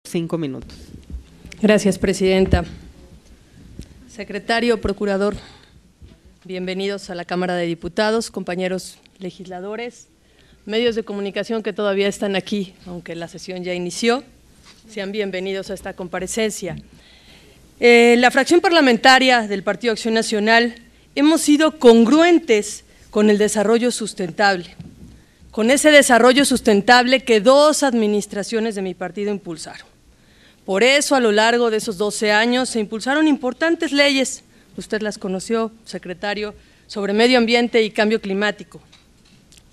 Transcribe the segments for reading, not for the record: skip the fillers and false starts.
5 minutos. Gracias, presidenta. Secretario, procurador, bienvenidos a la Cámara de Diputados, compañeros legisladores, medios de comunicación que todavía están aquí, aunque la sesión ya inició, sean bienvenidos a esta comparecencia. La fracción parlamentaria del Partido Acción Nacional hemos sido congruentes con el desarrollo sustentable, con ese desarrollo sustentable que 2 administraciones de mi partido impulsaron. Por eso, a lo largo de esos 12 años, se impulsaron importantes leyes, usted las conoció, secretario, sobre medio ambiente y cambio climático.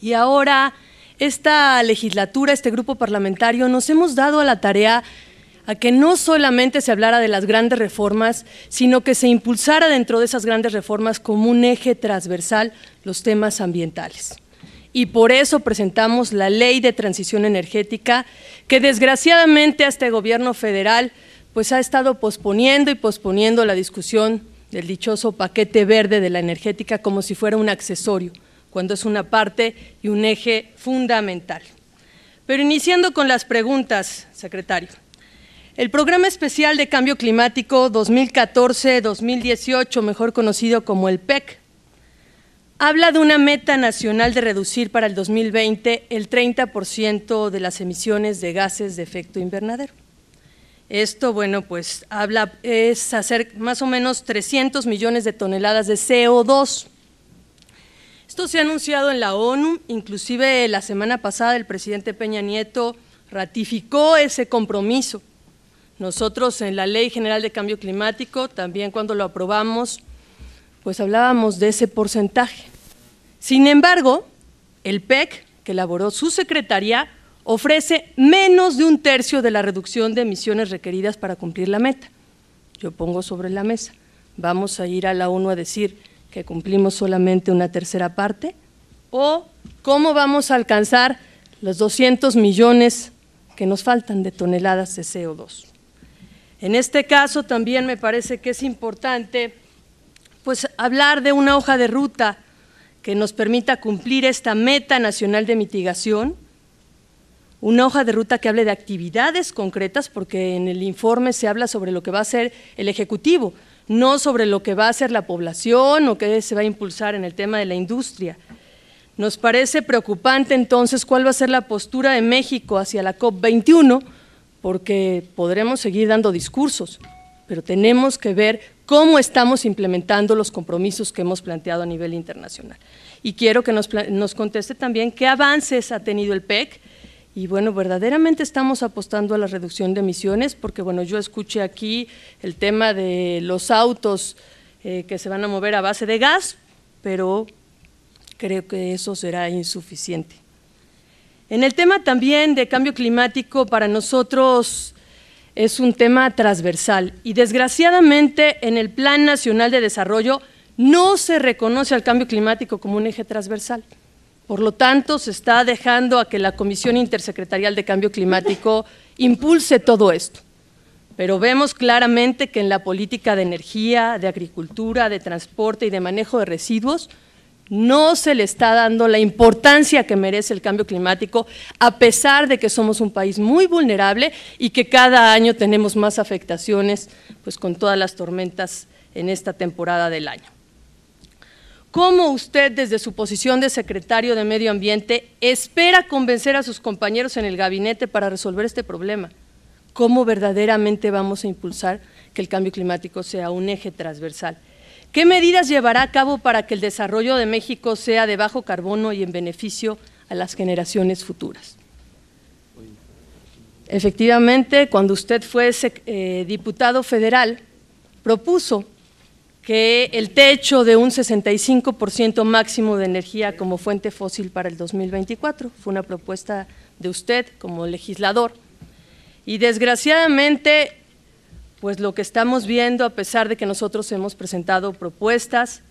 Y ahora, esta legislatura, este grupo parlamentario, nos hemos dado a la tarea a que no solamente se hablara de las grandes reformas, sino que se impulsara dentro de esas grandes reformas como un eje transversal los temas ambientales. Y por eso presentamos la Ley de Transición Energética, que desgraciadamente a este gobierno federal pues ha estado posponiendo y posponiendo la discusión del dichoso paquete verde de la energética como si fuera un accesorio, cuando es una parte y un eje fundamental. Pero iniciando con las preguntas, secretario. El Programa Especial de Cambio Climático 2014-2018, mejor conocido como el PEC, habla de una meta nacional de reducir para el 2020 el 30% de las emisiones de gases de efecto invernadero. Esto, bueno, pues es hacer más o menos 300 millones de toneladas de CO2. Esto se ha anunciado en la ONU, inclusive la semana pasada el presidente Peña Nieto ratificó ese compromiso. Nosotros en la Ley General de Cambio Climático, también cuando lo aprobamos, pues hablábamos de ese porcentaje. Sin embargo, el PEC, que elaboró su secretaría, ofrece menos de 1/3 de la reducción de emisiones requeridas para cumplir la meta. Yo pongo sobre la mesa, ¿vamos a ir a la ONU a decir que cumplimos solamente 1/3 parte? ¿O cómo vamos a alcanzar los 200 millones que nos faltan de toneladas de CO2? En este caso también me parece que es importante pues hablar de una hoja de ruta que nos permita cumplir esta meta nacional de mitigación, una hoja de ruta que hable de actividades concretas, porque en el informe se habla sobre lo que va a hacer el Ejecutivo, no sobre lo que va a hacer la población o qué se va a impulsar en el tema de la industria. Nos parece preocupante entonces cuál va a ser la postura de México hacia la COP21, porque podremos seguir dando discursos, pero tenemos que ver cómo estamos implementando los compromisos que hemos planteado a nivel internacional. Y quiero que nos conteste también qué avances ha tenido el PEC y, bueno, verdaderamente estamos apostando a la reducción de emisiones, porque, bueno, yo escuché aquí el tema de los autos que se van a mover a base de gas, pero creo que eso será insuficiente. En el tema también de cambio climático, para nosotros es un tema transversal y desgraciadamente en el Plan Nacional de Desarrollo no se reconoce al cambio climático como un eje transversal. Por lo tanto, se está dejando a que la Comisión Intersecretarial de Cambio Climático impulse todo esto. Pero vemos claramente que en la política de energía, de agricultura, de transporte y de manejo de residuos no se le está dando la importancia que merece el cambio climático, a pesar de que somos un país muy vulnerable y que cada año tenemos más afectaciones pues, con todas las tormentas en esta temporada del año. ¿Cómo usted, desde su posición de secretario de Medio Ambiente, espera convencer a sus compañeros en el gabinete para resolver este problema? ¿Cómo verdaderamente vamos a impulsar que el cambio climático sea un eje transversal? ¿Qué medidas llevará a cabo para que el desarrollo de México sea de bajo carbono y en beneficio a las generaciones futuras? Efectivamente, cuando usted fue diputado federal, propuso que el techo de un 65% máximo de energía como fuente fósil para el 2024, fue una propuesta de usted como legislador, y desgraciadamente pues lo que estamos viendo, a pesar de que nosotros hemos presentado propuestas,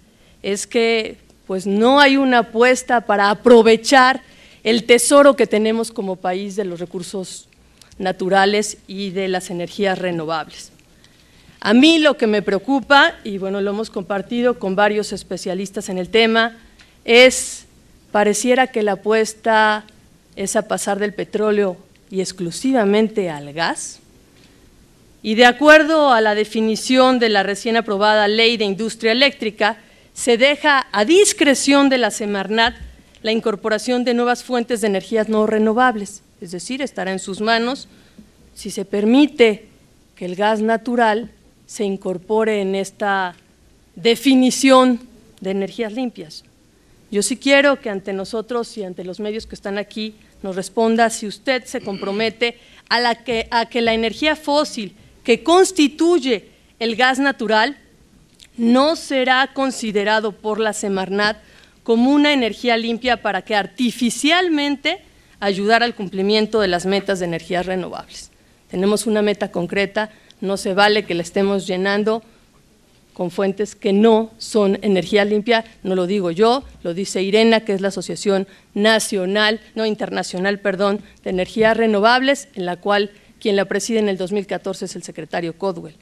es que pues no hay una apuesta para aprovechar el tesoro que tenemos como país de los recursos naturales y de las energías renovables. A mí lo que me preocupa, y bueno, lo hemos compartido con varios especialistas en el tema, es, pareciera que la apuesta es a pasar del petróleo y exclusivamente al gas, Y de acuerdo a la definición de la recién aprobada Ley de Industria Eléctrica, se deja a discreción de la Semarnat la incorporación de nuevas fuentes de energías no renovables, es decir, estará en sus manos si se permite que el gas natural se incorpore en esta definición de energías limpias. Yo sí quiero que ante nosotros y ante los medios que están aquí nos responda si usted se compromete a que la energía fósil que constituye el gas natural no será considerado por la Semarnat como una energía limpia para que artificialmente ayudara al cumplimiento de las metas de energías renovables. Tenemos una meta concreta, no se vale que la estemos llenando con fuentes que no son energía limpia, no lo digo yo, lo dice IRENA, que es la Asociación Internacional de Energías Renovables, en la cual quien la preside en el 2014 es el secretario Codwell.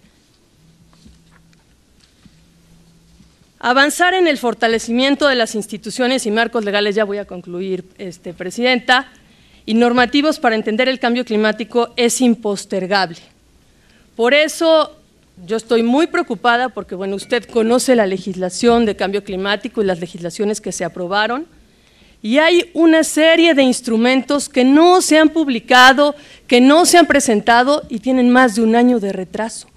Avanzar en el fortalecimiento de las instituciones y marcos legales, ya voy a concluir, Presidenta, y normativos para entender el cambio climático es impostergable. Por eso yo estoy muy preocupada porque, bueno, usted conoce la legislación de cambio climático y las legislaciones que se aprobaron, y hay una serie de instrumentos que no se han publicado, que no se han presentado y tienen más de un año de retraso.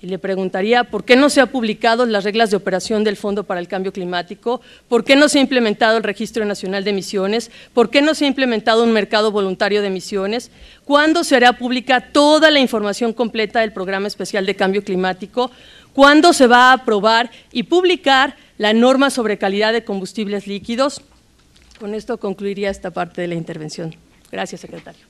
Y le preguntaría, ¿por qué no se han publicado las reglas de operación del Fondo para el Cambio Climático? ¿Por qué no se ha implementado el Registro Nacional de Emisiones? ¿Por qué no se ha implementado un mercado voluntario de emisiones? ¿Cuándo se hará pública toda la información completa del Programa Especial de Cambio Climático? ¿Cuándo se va a aprobar y publicar la norma sobre calidad de combustibles líquidos? Con esto concluiría esta parte de la intervención. Gracias, secretario.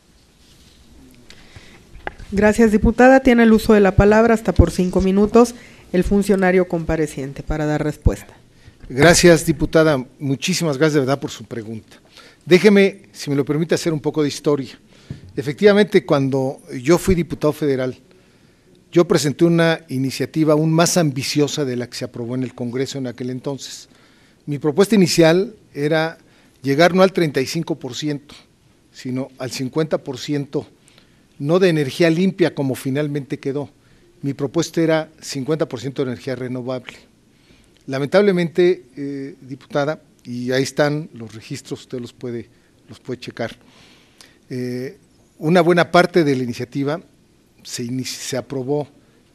Gracias, diputada. Tiene el uso de la palabra hasta por 5 minutos el funcionario compareciente para dar respuesta. Gracias, diputada. Muchísimas gracias de verdad por su pregunta. Déjeme, si me lo permite, hacer un poco de historia. Efectivamente, cuando yo fui diputado federal, yo presenté una iniciativa aún más ambiciosa de la que se aprobó en el Congreso en aquel entonces. Mi propuesta inicial era llegar no al 35%, sino al 50%, no de energía limpia como finalmente quedó. Mi propuesta era 50% de energía renovable. Lamentablemente, diputada, y ahí están los registros, usted los puede checar, una buena parte de la iniciativa se aprobó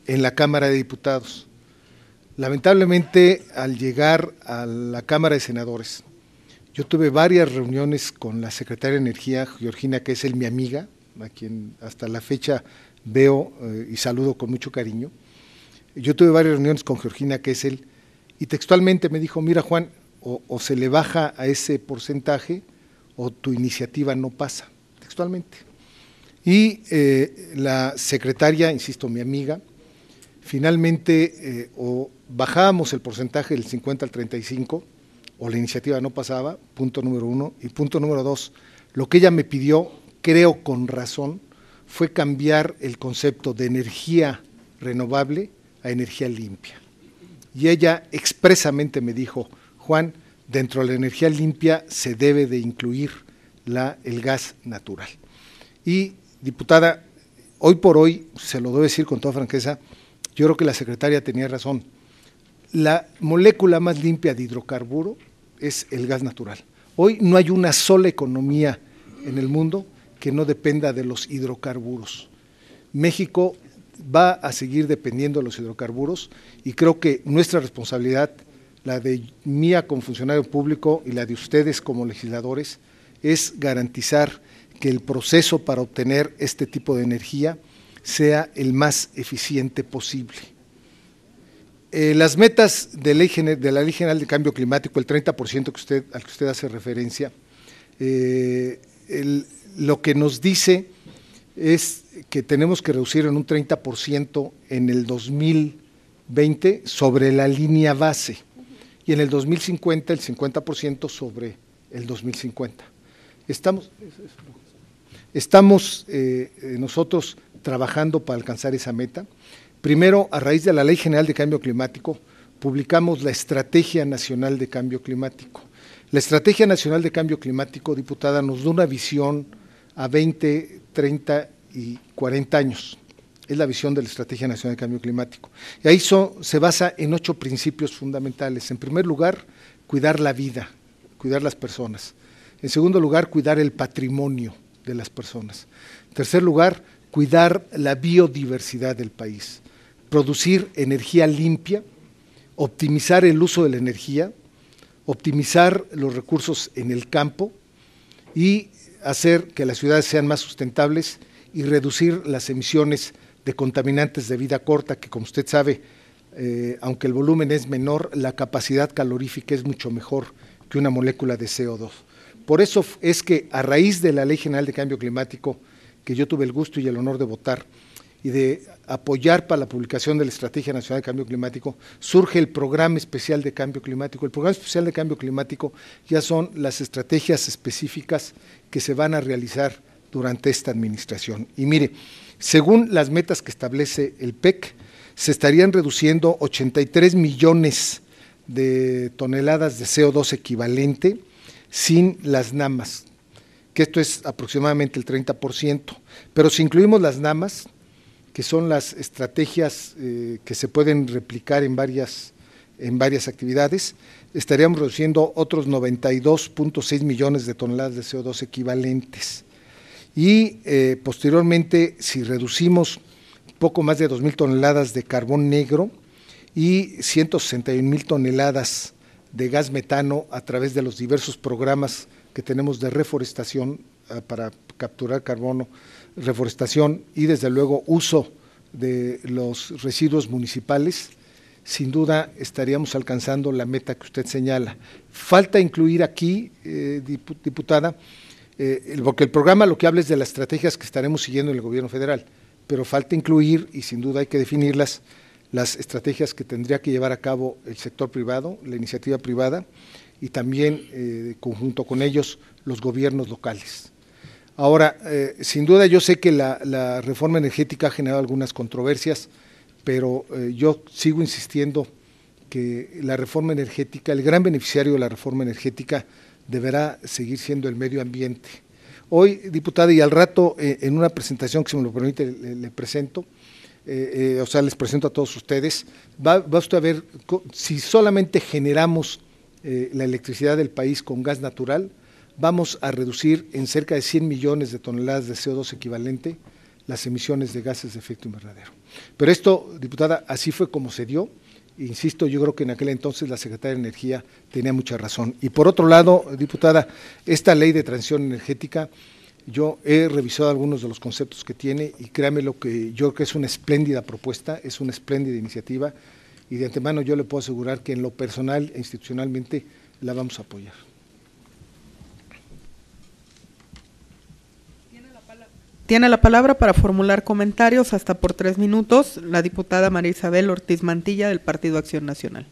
en la Cámara de Diputados. Lamentablemente, al llegar a la Cámara de Senadores, yo tuve varias reuniones con la secretaria de Energía, Georgina Kessel, mi amiga, a quien hasta la fecha veo y saludo con mucho cariño. Yo tuve varias reuniones con Georgina Kessel y textualmente me dijo, mira Juan, o se le baja a ese porcentaje o tu iniciativa no pasa, textualmente. Y la secretaria, insisto, mi amiga, finalmente o bajábamos el porcentaje del 50 al 35 o la iniciativa no pasaba, punto número 1, y punto número 2, lo que ella me pidió, creo con razón, fue cambiar el concepto de energía renovable a energía limpia. Y ella expresamente me dijo, Juan, dentro de la energía limpia se debe de incluir el gas natural. Y, diputada, hoy por hoy, se lo debo decir con toda franqueza, yo creo que la secretaria tenía razón. La molécula más limpia de hidrocarburo es el gas natural. Hoy no hay una sola economía en el mundo que no dependa de los hidrocarburos. México va a seguir dependiendo de los hidrocarburos y creo que nuestra responsabilidad, la de mía como funcionario público y la de ustedes como legisladores, es garantizar que el proceso para obtener este tipo de energía sea el más eficiente posible. Las metas de la Ley General de Cambio Climático, el 30% al que usted hace referencia, lo que nos dice es que tenemos que reducir en un 30% en el 2020 sobre la línea base y en el 2050 el 50% sobre el 2050. Estamos nosotros trabajando para alcanzar esa meta. Primero, a raíz de la Ley General de Cambio Climático, publicamos la Estrategia Nacional de Cambio Climático. La Estrategia Nacional de Cambio Climático, diputada, nos da una visión a 20, 30 y 40 años. es la visión de la Estrategia Nacional de Cambio Climático. Y ahí se basa en 8 principios fundamentales. En primer lugar, cuidar la vida, cuidar las personas. En segundo lugar, cuidar el patrimonio de las personas. En tercer lugar, cuidar la biodiversidad del país. Producir energía limpia, optimizar el uso de la energía, optimizar los recursos en el campo y hacer que las ciudades sean más sustentables y reducir las emisiones de contaminantes de vida corta, que como usted sabe, aunque el volumen es menor, la capacidad calorífica es mucho mejor que una molécula de CO2. Por eso es que a raíz de la Ley General de Cambio Climático, que yo tuve el gusto y el honor de votar, y de apoyar para la publicación de la Estrategia Nacional de Cambio Climático, surge el Programa Especial de Cambio Climático. El Programa Especial de Cambio Climático ya son las estrategias específicas que se van a realizar durante esta administración. Y mire, según las metas que establece el PEC, se estarían reduciendo 83 millones de toneladas de CO2 equivalente sin las NAMAS, que esto es aproximadamente el 30%, pero si incluimos las NAMAS, que son las estrategias que se pueden replicar en varias actividades, estaríamos reduciendo otros 92.6 millones de toneladas de CO2 equivalentes. Y posteriormente, si reducimos poco más de 2.000 toneladas de carbón negro y 161.000 toneladas de gas metano a través de los diversos programas que tenemos de reforestación para capturar carbono, reforestación y desde luego uso de los residuos municipales, sin duda estaríamos alcanzando la meta que usted señala. Falta incluir aquí, diputada, porque el programa lo que habla es de las estrategias que estaremos siguiendo en el gobierno federal, pero falta incluir, y sin duda hay que definirlas, las estrategias que tendría que llevar a cabo el sector privado, la iniciativa privada, y también, conjunto con ellos, los gobiernos locales. Ahora, sin duda yo sé que la reforma energética ha generado algunas controversias, pero yo sigo insistiendo que la reforma energética, el gran beneficiario de la reforma energética deberá seguir siendo el medio ambiente. Hoy, diputada, y al rato en una presentación que, si me lo permite, le presento, o sea, les presento a todos ustedes, va usted a ver si solamente generamos la electricidad del país con gas natural, vamos a reducir en cerca de 100 millones de toneladas de CO2 equivalente las emisiones de gases de efecto invernadero. Pero esto, diputada, así fue como se dio. Insisto, yo creo que en aquel entonces la Secretaria de Energía tenía mucha razón. Y por otro lado, diputada, esta ley de transición energética, yo he revisado algunos de los conceptos que tiene y créame lo que yo creo que es una espléndida propuesta, es una espléndida iniciativa y de antemano yo le puedo asegurar que en lo personal e institucionalmente la vamos a apoyar. Tiene la palabra para formular comentarios hasta por 3 minutos la diputada María Isabel Ortiz Mantilla del Partido Acción Nacional.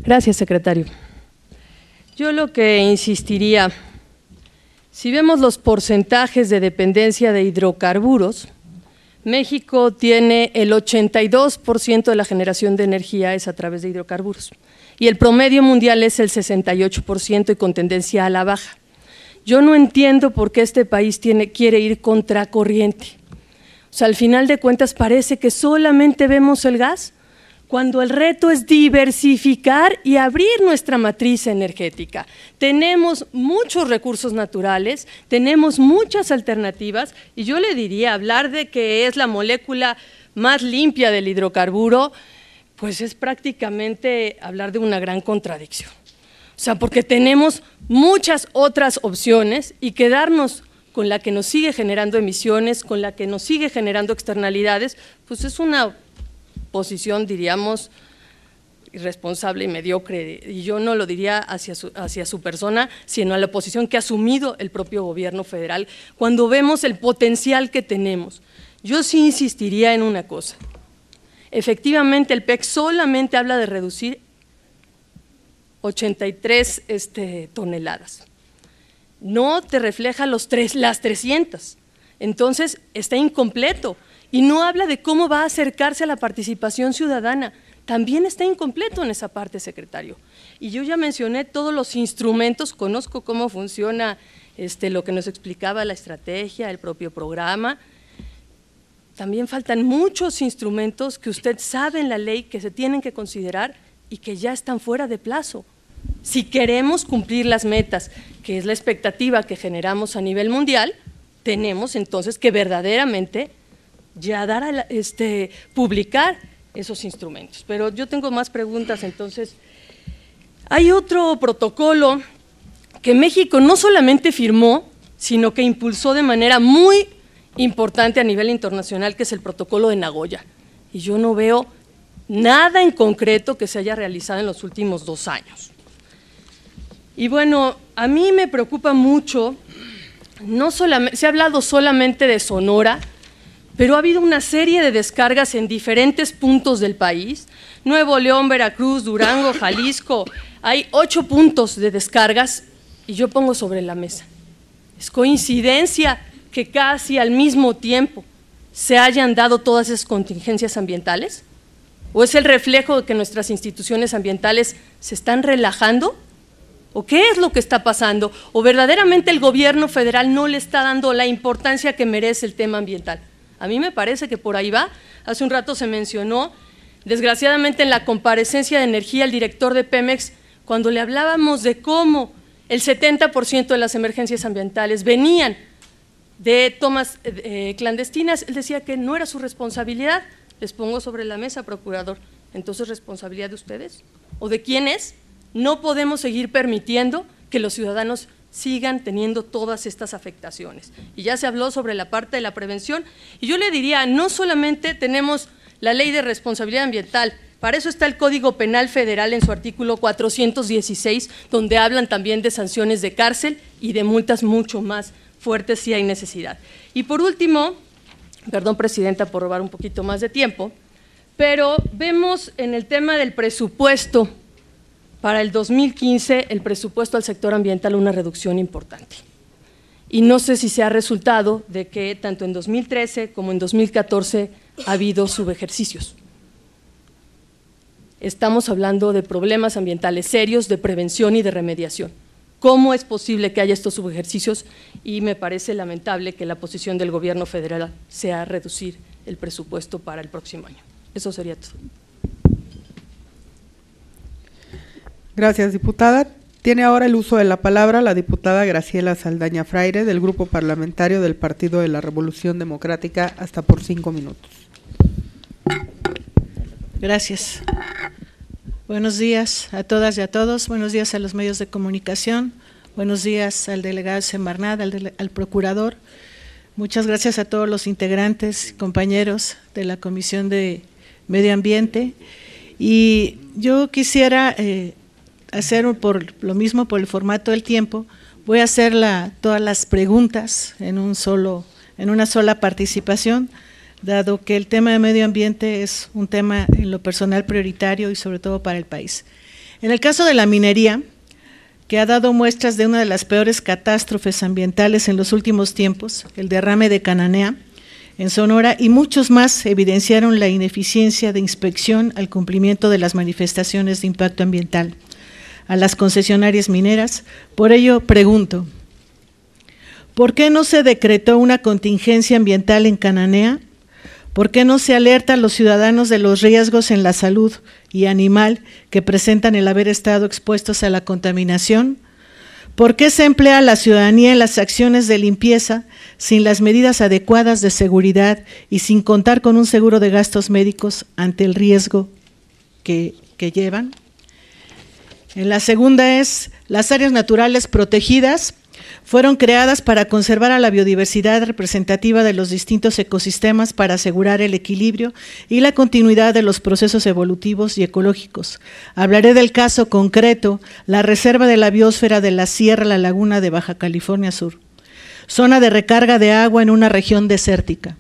Gracias, secretario. Yo lo que insistiría, si vemos los porcentajes de dependencia de hidrocarburos, México tiene el 82% de la generación de energía es a través de hidrocarburos. Y el promedio mundial es el 68% y con tendencia a la baja. Yo no entiendo por qué este país quiere ir contracorriente. O sea, al final de cuentas parece que solamente vemos el gas, cuando el reto es diversificar y abrir nuestra matriz energética. Tenemos muchos recursos naturales, tenemos muchas alternativas y yo le diría, hablar de que es la molécula más limpia del hidrocarburo, pues es prácticamente hablar de una gran contradicción. O sea, porque tenemos muchas otras opciones y quedarnos con la que nos sigue generando emisiones, con la que nos sigue generando externalidades, pues es una posición, diríamos, irresponsable y mediocre. Y yo no lo diría hacia su persona, sino a la posición que ha asumido el propio gobierno federal, cuando vemos el potencial que tenemos. Yo sí insistiría en una cosa. Efectivamente, el PEC solamente habla de reducir 83 toneladas. No te refleja las 300. Entonces, está incompleto y no habla de cómo va a acercarse a la participación ciudadana. También está incompleto en esa parte, secretario. Y yo ya mencioné todos los instrumentos, conozco cómo funciona lo que nos explicaba la estrategia, el propio programa. También faltan muchos instrumentos que usted sabe en la ley que se tienen que considerar y que ya están fuera de plazo. Si queremos cumplir las metas, que es la expectativa que generamos a nivel mundial, tenemos entonces que verdaderamente ya dar publicar esos instrumentos. Pero yo tengo más preguntas, entonces, hay otro protocolo que México no solamente firmó, sino que impulsó de manera muy importante a nivel internacional, que es el protocolo de Nagoya. Y yo no veo nada en concreto que se haya realizado en los últimos 2 años. Y bueno, a mí me preocupa mucho, no solamente, se ha hablado solamente de Sonora, pero ha habido una serie de descargas en diferentes puntos del país, Nuevo León, Veracruz, Durango, Jalisco, hay 8 puntos de descargas y yo pongo sobre la mesa. ¿Es coincidencia que casi al mismo tiempo se hayan dado todas esas contingencias ambientales? ¿O es el reflejo de que nuestras instituciones ambientales se están relajando? ¿O qué es lo que está pasando? ¿O verdaderamente el gobierno federal no le está dando la importancia que merece el tema ambiental? A mí me parece que por ahí va. Hace un rato se mencionó, desgraciadamente en la comparecencia de energía, el director de Pemex, cuando le hablábamos de cómo el 70% de las emergencias ambientales venían de tomas clandestinas, él decía que no era su responsabilidad. Les pongo sobre la mesa, procurador, entonces, ¿responsabilidad de ustedes? ¿O de quién es? No podemos seguir permitiendo que los ciudadanos sigan teniendo todas estas afectaciones. Y ya se habló sobre la parte de la prevención, y yo le diría, no solamente tenemos la ley de responsabilidad ambiental, para eso está el Código Penal Federal en su artículo 416, donde hablan también de sanciones de cárcel y de multas mucho más fuertes si hay necesidad. Y por último, perdón, Presidenta, por robar un poquito más de tiempo, pero vemos en el tema del presupuesto para el 2015, el presupuesto al sector ambiental, una reducción importante. Y no sé si se ha resultado de que tanto en 2013 como en 2014 ha habido subejercicios. Estamos hablando de problemas ambientales serios, de prevención y de remediación. ¿Cómo es posible que haya estos subejercicios? Y me parece lamentable que la posición del gobierno federal sea reducir el presupuesto para el próximo año. Eso sería todo. Gracias, diputada. Tiene ahora el uso de la palabra la diputada Graciela Saldaña Fraire, del Grupo Parlamentario del Partido de la Revolución Democrática, hasta por 5 minutos. Gracias. Buenos días a todas y a todos, buenos días a los medios de comunicación, buenos días al delegado Semarnat, al procurador. Muchas gracias a todos los integrantes, compañeros de la Comisión de Medio Ambiente. Y yo quisiera hacer, por lo mismo, por el formato del tiempo, voy a hacer todas las preguntas en una sola participación, dado que el tema de medio ambiente es un tema en lo personal prioritario y sobre todo para el país. En el caso de la minería, que ha dado muestras de una de las peores catástrofes ambientales en los últimos tiempos, el derrame de Cananea en Sonora, y muchos más evidenciaron la ineficiencia de inspección al cumplimiento de las manifestaciones de impacto ambiental a las concesionarias mineras. Por ello pregunto, ¿por qué no se decretó una contingencia ambiental en Cananea? ¿Por qué no se alerta a los ciudadanos de los riesgos en la salud y animal que presentan el haber estado expuestos a la contaminación? ¿Por qué se emplea a la ciudadanía en las acciones de limpieza sin las medidas adecuadas de seguridad y sin contar con un seguro de gastos médicos ante el riesgo que llevan? En la segunda es, las áreas naturales protegidas fueron creadas para conservar a la biodiversidad representativa de los distintos ecosistemas para asegurar el equilibrio y la continuidad de los procesos evolutivos y ecológicos. Hablaré del caso concreto, la Reserva de la Biosfera de la Sierra La Laguna de Baja California Sur, zona de recarga de agua en una región desértica.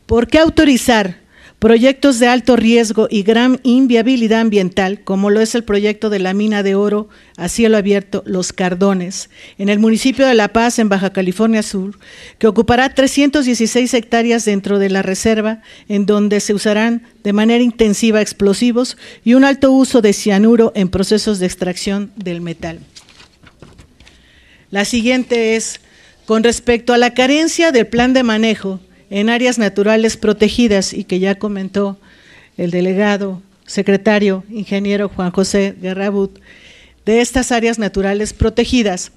¿Por qué autorizar proyectos de alto riesgo y gran inviabilidad ambiental, como lo es el proyecto de la mina de oro a cielo abierto Los Cardones, en el municipio de La Paz, en Baja California Sur, que ocupará 316 hectáreas dentro de la reserva, en donde se usarán de manera intensiva explosivos y un alto uso de cianuro en procesos de extracción del metal? La siguiente es, con respecto a la carencia del plan de manejo en áreas naturales protegidas, y que ya comentó el delegado secretario ingeniero Juan José Guerrabut, de estas áreas naturales protegidas,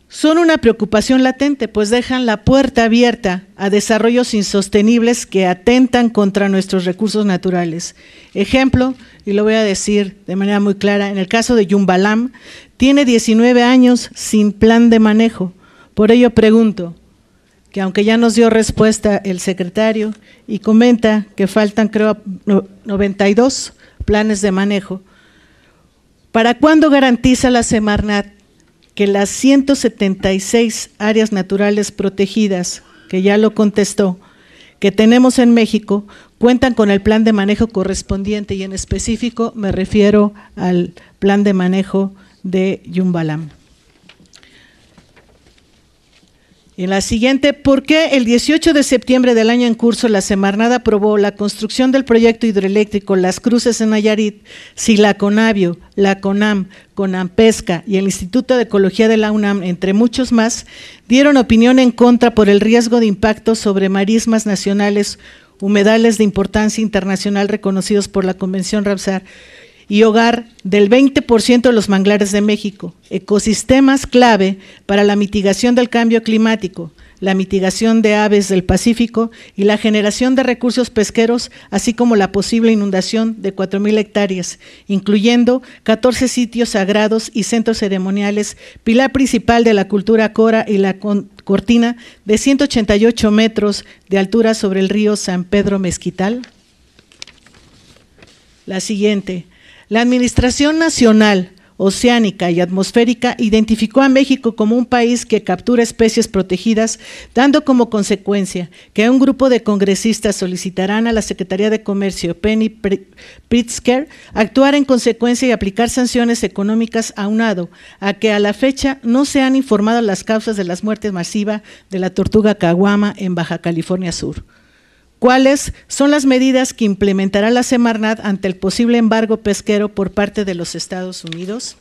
son una preocupación latente, pues dejan la puerta abierta a desarrollos insostenibles que atentan contra nuestros recursos naturales. Ejemplo, y lo voy a decir de manera muy clara, en el caso de Yumbalam, tiene 19 años sin plan de manejo. Por ello pregunto, que aunque ya nos dio respuesta el secretario y comenta que faltan, creo, 92 planes de manejo, ¿para cuándo garantiza la Semarnat que las 176 áreas naturales protegidas, que ya lo contestó, que tenemos en México, cuentan con el plan de manejo correspondiente? Y en específico me refiero al plan de manejo de Yumbalam. En la siguiente, ¿por qué el 18 de septiembre del año en curso la Semarnat aprobó la construcción del proyecto hidroeléctrico Las Cruces en Nayarit si la Conavio, la CONAM, CONAMPESCA y el Instituto de Ecología de la UNAM, entre muchos más, dieron opinión en contra por el riesgo de impacto sobre marismas nacionales, humedales de importancia internacional reconocidos por la Convención Ramsar y hogar del 20% de los manglares de México, ecosistemas clave para la mitigación del cambio climático, la mitigación de aves del Pacífico y la generación de recursos pesqueros, así como la posible inundación de 4,000 hectáreas, incluyendo 14 sitios sagrados y centros ceremoniales, pilar principal de la cultura cora y la cortina de 188 metros de altura sobre el río San Pedro Mezquital. La siguiente. La Administración Nacional, Oceánica y Atmosférica identificó a México como un país que captura especies protegidas, dando como consecuencia que un grupo de congresistas solicitarán a la Secretaría de Comercio, Penny Pritzker, actuar en consecuencia y aplicar sanciones económicas, aunado a que a la fecha no se han informado las causas de las muertes masivas de la tortuga caguama en Baja California Sur. ¿Cuáles son las medidas que implementará la Semarnat ante el posible embargo pesquero por parte de los Estados Unidos?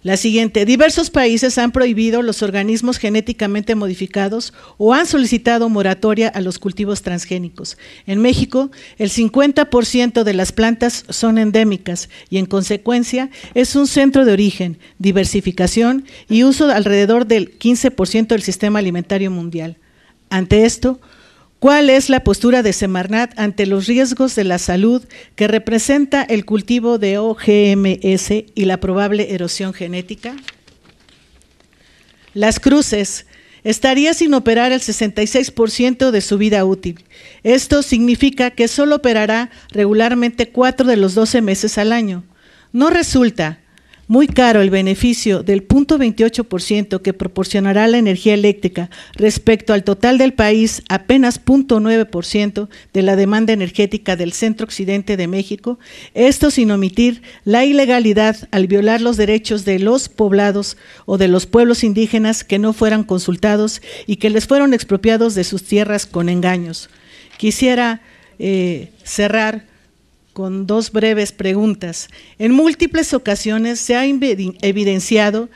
La siguiente, diversos países han prohibido los organismos genéticamente modificados o han solicitado moratoria a los cultivos transgénicos. En México, el 50% de las plantas son endémicas y en consecuencia es un centro de origen, diversificación y uso de alrededor del 15% del sistema alimentario mundial. Ante esto, ¿cuál es la postura de Semarnat ante los riesgos de la salud que representa el cultivo de OGMs y la probable erosión genética? Las Cruces estaría sin operar el 66% de su vida útil. Esto significa que solo operará regularmente 4 de los 12 meses al año. ¿No resulta muy caro el beneficio del 0.28% que proporcionará la energía eléctrica respecto al total del país, apenas 0.9% de la demanda energética del centro-occidente de México? Esto sin omitir la ilegalidad al violar los derechos de los poblados o de los pueblos indígenas que no fueran consultados y que les fueron expropiados de sus tierras con engaños. Quisiera cerrar con 2 breves preguntas. En múltiples ocasiones se ha evidenciado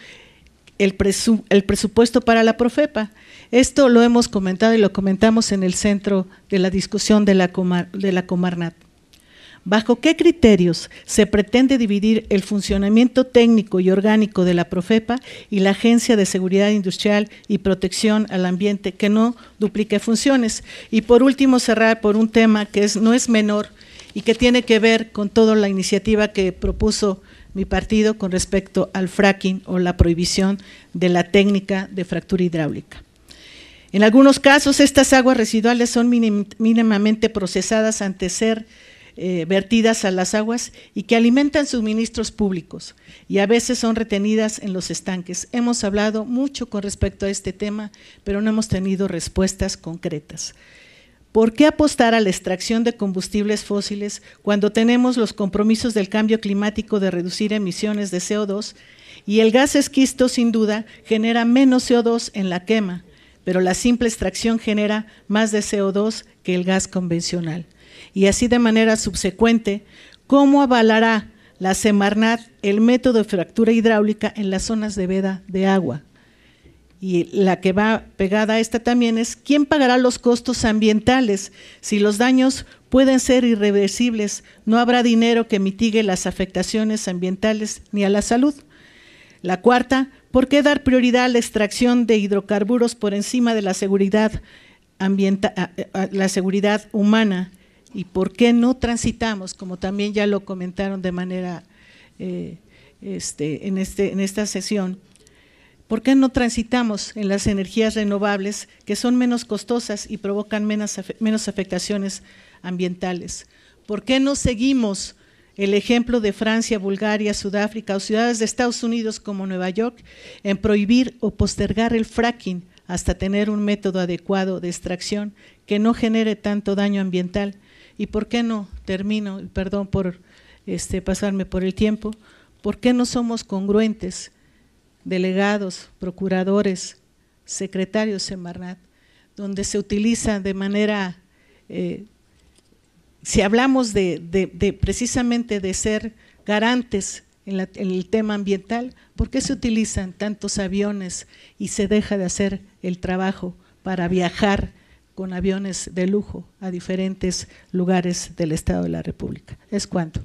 el presupuesto para la Profepa. Esto lo hemos comentado y lo comentamos en el centro de la discusión de la Comarnat. ¿Bajo qué criterios se pretende dividir el funcionamiento técnico y orgánico de la Profepa y la Agencia de Seguridad Industrial y Protección al Ambiente, que no duplique funciones? Y por último, cerrar por un tema que no es menor y que tiene que ver con toda la iniciativa que propuso mi partido con respecto al fracking o la prohibición de la técnica de fractura hidráulica. En algunos casos, estas aguas residuales son mínimamente procesadas antes de ser vertidas a las aguas y que alimentan suministros públicos y a veces son retenidas en los estanques. Hemos hablado mucho con respecto a este tema, pero no hemos tenido respuestas concretas. ¿Por qué apostar a la extracción de combustibles fósiles cuando tenemos los compromisos del cambio climático de reducir emisiones de CO2 y el gas esquisto sin duda genera menos CO2 en la quema, pero la simple extracción genera más de CO2 que el gas convencional? Y así de manera subsecuente, ¿cómo avalará la Semarnat el método de fractura hidráulica en las zonas de veda de agua. Y la que va pegada a esta también es, ¿quién pagará los costos ambientales? Si los daños pueden ser irreversibles, no habrá dinero que mitigue las afectaciones ambientales ni a la salud. La cuarta, ¿por qué dar prioridad a la extracción de hidrocarburos por encima de la seguridad la seguridad humana? ¿Y por qué no transitamos, como también ya lo comentaron de manera en esta sesión, por qué no transitamos en las energías renovables que son menos costosas y provocan menos afectaciones ambientales? ¿Por qué no seguimos el ejemplo de Francia, Bulgaria, Sudáfrica o ciudades de Estados Unidos como Nueva York en prohibir o postergar el fracking hasta tener un método adecuado de extracción que no genere tanto daño ambiental? ¿Y por qué no, termino, perdón por pasarme por el tiempo, por qué no somos congruentes, delegados, procuradores, secretarios Semarnat, donde se utiliza de manera, si hablamos precisamente de ser garantes en el tema ambiental, ¿por qué se utilizan tantos aviones y se deja de hacer el trabajo para viajar con aviones de lujo a diferentes lugares del Estado de la República? Es cuanto.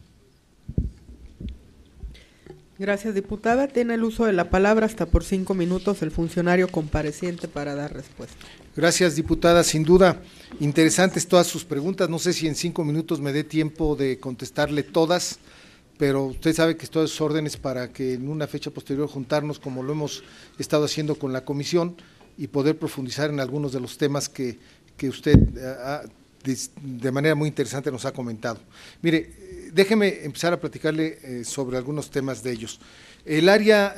Gracias, diputada. Tiene el uso de la palabra hasta por 5 minutos el funcionario compareciente para dar respuesta. Gracias, diputada. Sin duda, interesantes todas sus preguntas. No sé si en 5 minutos me dé tiempo de contestarle todas, pero usted sabe que estoy a sus órdenes para que en una fecha posterior juntarnos, como lo hemos estado haciendo con la comisión, y poder profundizar en algunos de los temas que usted de manera muy interesante nos ha comentado. Mire, déjeme empezar a platicarle sobre algunos temas de ellos. El área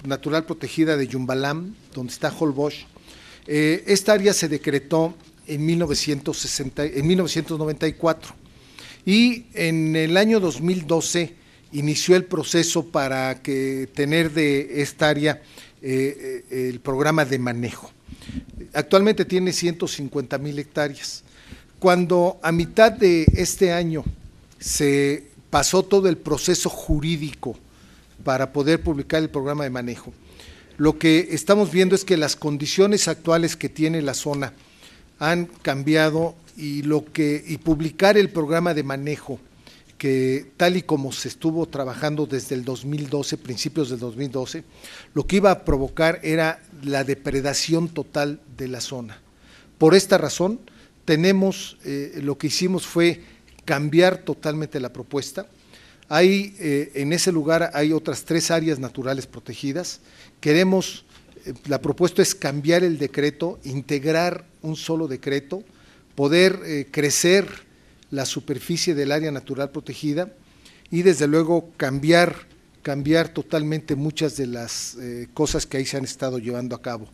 natural protegida de Yumbalam, donde está Holbox, esta área se decretó en 1994 y en el año 2012 inició el proceso para tener de esta área el programa de manejo. Actualmente tiene 150,000 hectáreas. Cuando a mitad de este año se pasó todo el proceso jurídico para poder publicar el programa de manejo, lo que estamos viendo es que las condiciones actuales que tiene la zona han cambiado y publicar el programa de manejo, que tal y como se estuvo trabajando desde el 2012, principios del 2012, lo que iba a provocar era la depredación total de la zona. Por esta razón, lo que hicimos fue cambiar totalmente la propuesta. En ese lugar hay otras 3 áreas naturales protegidas. La propuesta es cambiar el decreto, integrar un solo decreto, poder crecer la superficie del área natural protegida y desde luego cambiar totalmente muchas de las cosas que ahí se han estado llevando a cabo.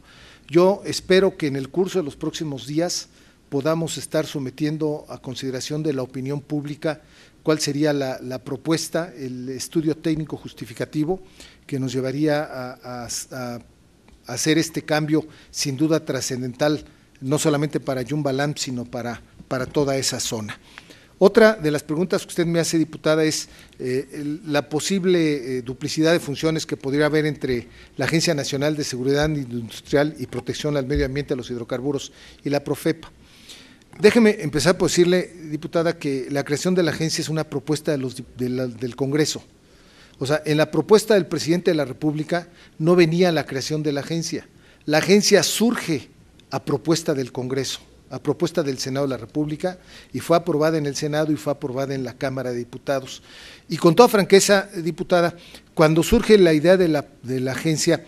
Yo espero que en el curso de los próximos días podamos estar sometiendo a consideración de la opinión pública cuál sería la propuesta, el estudio técnico justificativo que nos llevaría a hacer este cambio sin duda trascendental, no solamente para Yumbalam, sino para toda esa zona. Otra de las preguntas que usted me hace, diputada, es la posible duplicidad de funciones que podría haber entre la Agencia Nacional de Seguridad Industrial y Protección al Medio Ambiente, a los hidrocarburos y la Profepa. Déjeme empezar por decirle, diputada, que la creación de la agencia es una propuesta del Congreso. O sea, en la propuesta del presidente de la República no venía la creación de la agencia. La agencia surge a propuesta del Congreso, a propuesta del Senado de la República, y fue aprobada en el Senado y fue aprobada en la Cámara de Diputados. Y con toda franqueza, diputada, cuando surge la idea de la agencia,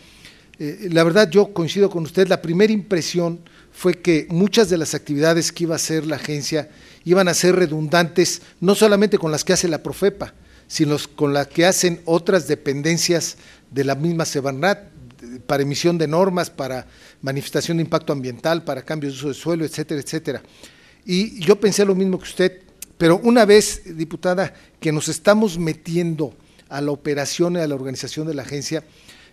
la verdad yo coincido con usted, la primera impresión fue que muchas de las actividades que iba a hacer la agencia iban a ser redundantes, no solamente con las que hace la Profepa, sino con las que hacen otras dependencias de la misma Semarnat, para emisión de normas, para manifestación de impacto ambiental, para cambios de uso de suelo, etcétera, etcétera. Y yo pensé lo mismo que usted, pero una vez, diputada, que nos estamos metiendo a la operación y a la organización de la agencia,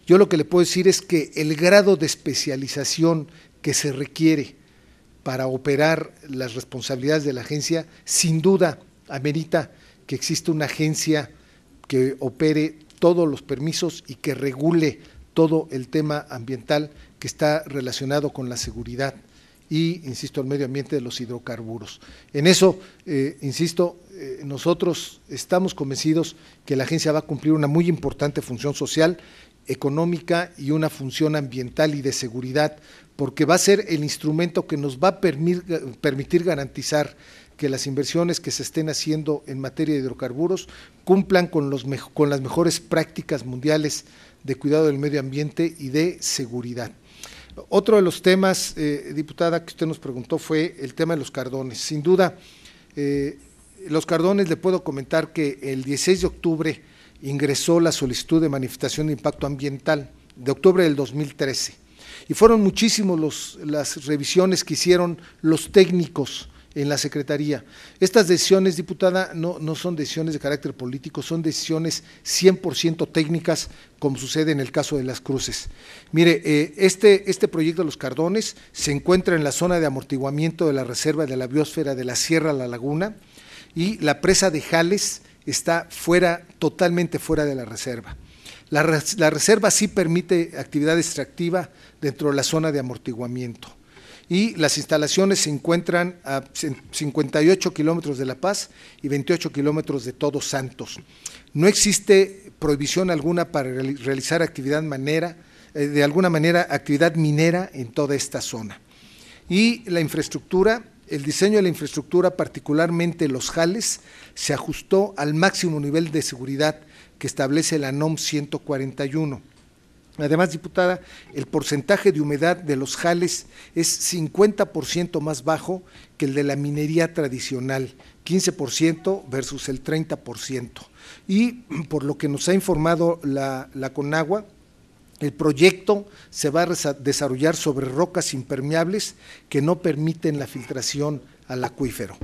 yo lo que le puedo decir es que el grado de especialización que se requiere para operar las responsabilidades de la agencia, sin duda amerita que exista una agencia que opere todos los permisos y que regule todo el tema ambiental que está relacionado con la seguridad y, insisto, el medio ambiente de los hidrocarburos. En eso, insisto, nosotros estamos convencidos que la agencia va a cumplir una muy importante función social, económica y una función ambiental y de seguridad, porque va a ser el instrumento que nos va a permitir garantizar que las inversiones que se estén haciendo en materia de hidrocarburos cumplan con las mejores prácticas mundiales de cuidado del medio ambiente y de seguridad. Otro de los temas, diputada, que usted nos preguntó fue el tema de los cardones. Sin duda, los cardones, le puedo comentar que el 16 de octubre ingresó la solicitud de manifestación de impacto ambiental, de octubre del 2013, y fueron muchísimos las revisiones que hicieron los técnicos en la Secretaría. Estas decisiones, diputada, no son decisiones de carácter político, son decisiones 100% técnicas, como sucede en el caso de Las Cruces. Mire, este proyecto de los cardones se encuentra en la zona de amortiguamiento de la reserva de la biosfera de la Sierra La Laguna, y la presa de Jales está totalmente fuera de la reserva. La reserva sí permite actividad extractiva dentro de la zona de amortiguamiento, y las instalaciones se encuentran a 58 kilómetros de La Paz y 28 kilómetros de Todos Santos. No existe prohibición alguna para realizar actividad de alguna manera actividad minera en toda esta zona. Y la infraestructura, el diseño de la infraestructura, particularmente los jales, se ajustó al máximo nivel de seguridad que establece la NOM 141. Además, diputada, el porcentaje de humedad de los jales es 50% más bajo que el de la minería tradicional, 15% versus el 30%. Y por lo que nos ha informado la Conagua, el proyecto se va a desarrollar sobre rocas impermeables que no permiten la filtración al acuífero.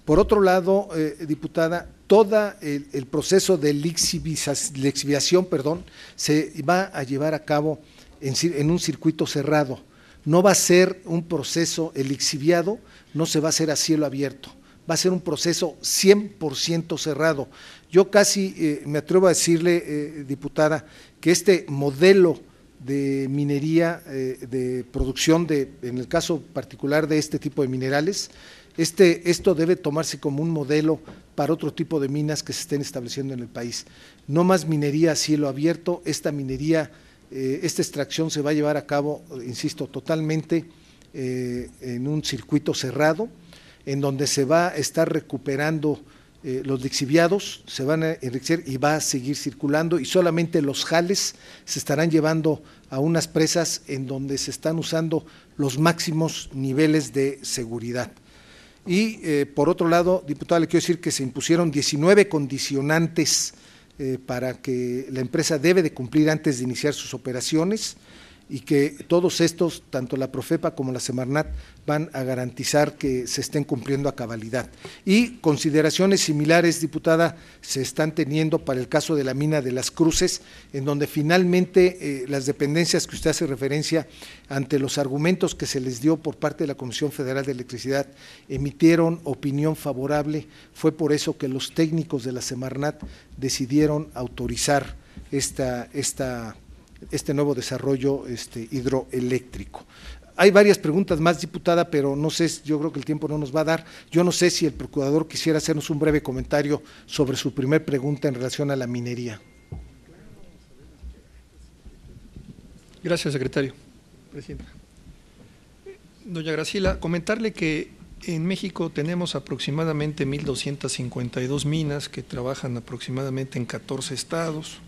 Por otro lado, diputada, todo el proceso de lixiviación, se va a llevar a cabo en un circuito cerrado. No va a ser un proceso, el lixiviado no se va a hacer a cielo abierto, va a ser un proceso 100% cerrado. Yo casi me atrevo a decirle, diputada, que este modelo de minería, de producción en el caso particular de este tipo de minerales, esto debe tomarse como un modelo para otro tipo de minas que se estén estableciendo en el país. No más minería a cielo abierto, esta extracción se va a llevar a cabo, insisto, totalmente en un circuito cerrado, en donde se va a estar recuperando los lixiviados, se van a enriquecer y va a seguir circulando, y solamente los jales se estarán llevando a unas presas en donde se están usando los máximos niveles de seguridad. Y por otro lado, diputada, le quiero decir que se impusieron 19 condicionantes para que la empresa debe de cumplir antes de iniciar sus operaciones, y que todos estos, tanto la Profepa como la Semarnat, van a garantizar que se estén cumpliendo a cabalidad. Y consideraciones similares, diputada, se están teniendo para el caso de la mina de Las Cruces, en donde finalmente las dependencias que usted hace referencia, ante los argumentos que se les dio por parte de la Comisión Federal de Electricidad, emitieron opinión favorable. Fue por eso que los técnicos de la Semarnat decidieron autorizar este nuevo desarrollo hidroeléctrico. Hay varias preguntas más, diputada, pero no sé, yo creo que el tiempo no nos va a dar. Yo no sé si el procurador quisiera hacernos un breve comentario sobre su primer pregunta en relación a la minería. Gracias, secretario. Presidenta. Doña Graciela, comentarle que en México tenemos aproximadamente 1,252 minas que trabajan aproximadamente en 14 estados.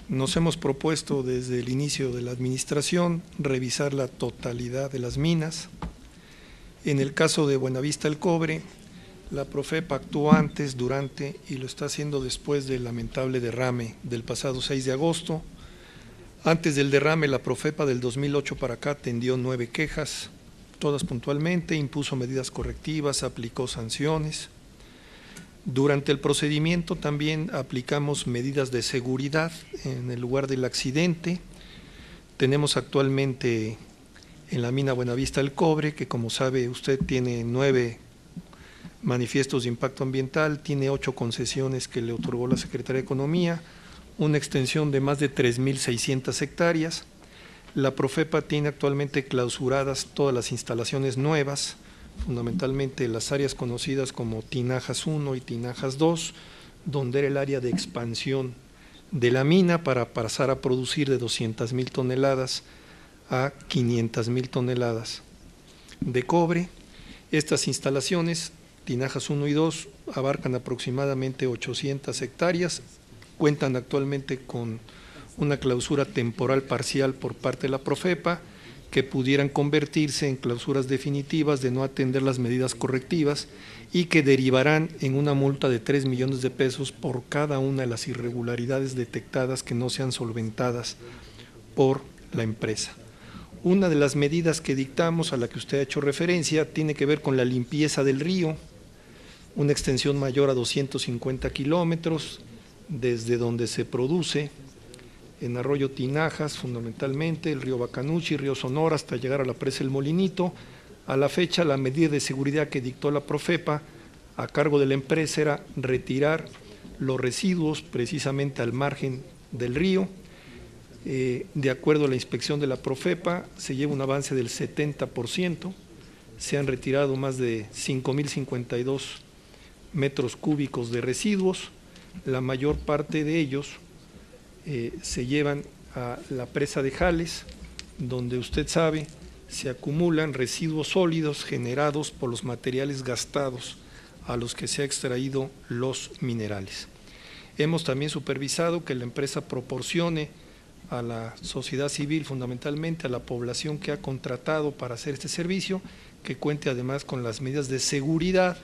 Nos hemos propuesto desde el inicio de la administración revisar la totalidad de las minas. En el caso de Buenavista El Cobre, la Profepa actuó antes, durante y lo está haciendo después del lamentable derrame del pasado 6 de agosto. Antes del derrame, la Profepa del 2008 para acá atendió 9 quejas, todas puntualmente, impuso medidas correctivas, aplicó sanciones. Durante el procedimiento también aplicamos medidas de seguridad en el lugar del accidente. Tenemos actualmente en la mina Buenavista El Cobre, que como sabe usted tiene 9 manifiestos de impacto ambiental, tiene 8 concesiones que le otorgó la Secretaría de Economía, una extensión de más de 3.600 hectáreas. La Profepa tiene actualmente clausuradas todas las instalaciones nuevas, fundamentalmente las áreas conocidas como Tinajas 1 y Tinajas 2, donde era el área de expansión de la mina para pasar a producir de 200.000 toneladas a 500.000 toneladas de cobre. Estas instalaciones, Tinajas 1 y 2, abarcan aproximadamente 800 hectáreas, cuentan actualmente con una clausura temporal parcial por parte de la Profepa, que pudieran convertirse en clausuras definitivas de no atender las medidas correctivas y que derivarán en una multa de 3 millones de pesos por cada una de las irregularidades detectadas que no sean solventadas por la empresa. Una de las medidas que dictamos, a la que usted ha hecho referencia, tiene que ver con la limpieza del río, una extensión mayor a 250 kilómetros, desde donde se produce en Arroyo Tinajas, fundamentalmente, el río Bacanuchi, río Sonora, hasta llegar a la presa El Molinito. A la fecha, la medida de seguridad que dictó la Profepa a cargo de la empresa era retirar los residuos precisamente al margen del río. De acuerdo a la inspección de la Profepa, se lleva un avance del 70%, se han retirado más de 5.052 metros cúbicos de residuos, la mayor parte de ellos se llevan a la presa de Jales, donde usted sabe se acumulan residuos sólidos generados por los materiales gastados a los que se ha extraído los minerales. Hemos también supervisado que la empresa proporcione a la sociedad civil, fundamentalmente a la población que ha contratado para hacer este servicio, que cuente además con las medidas de seguridad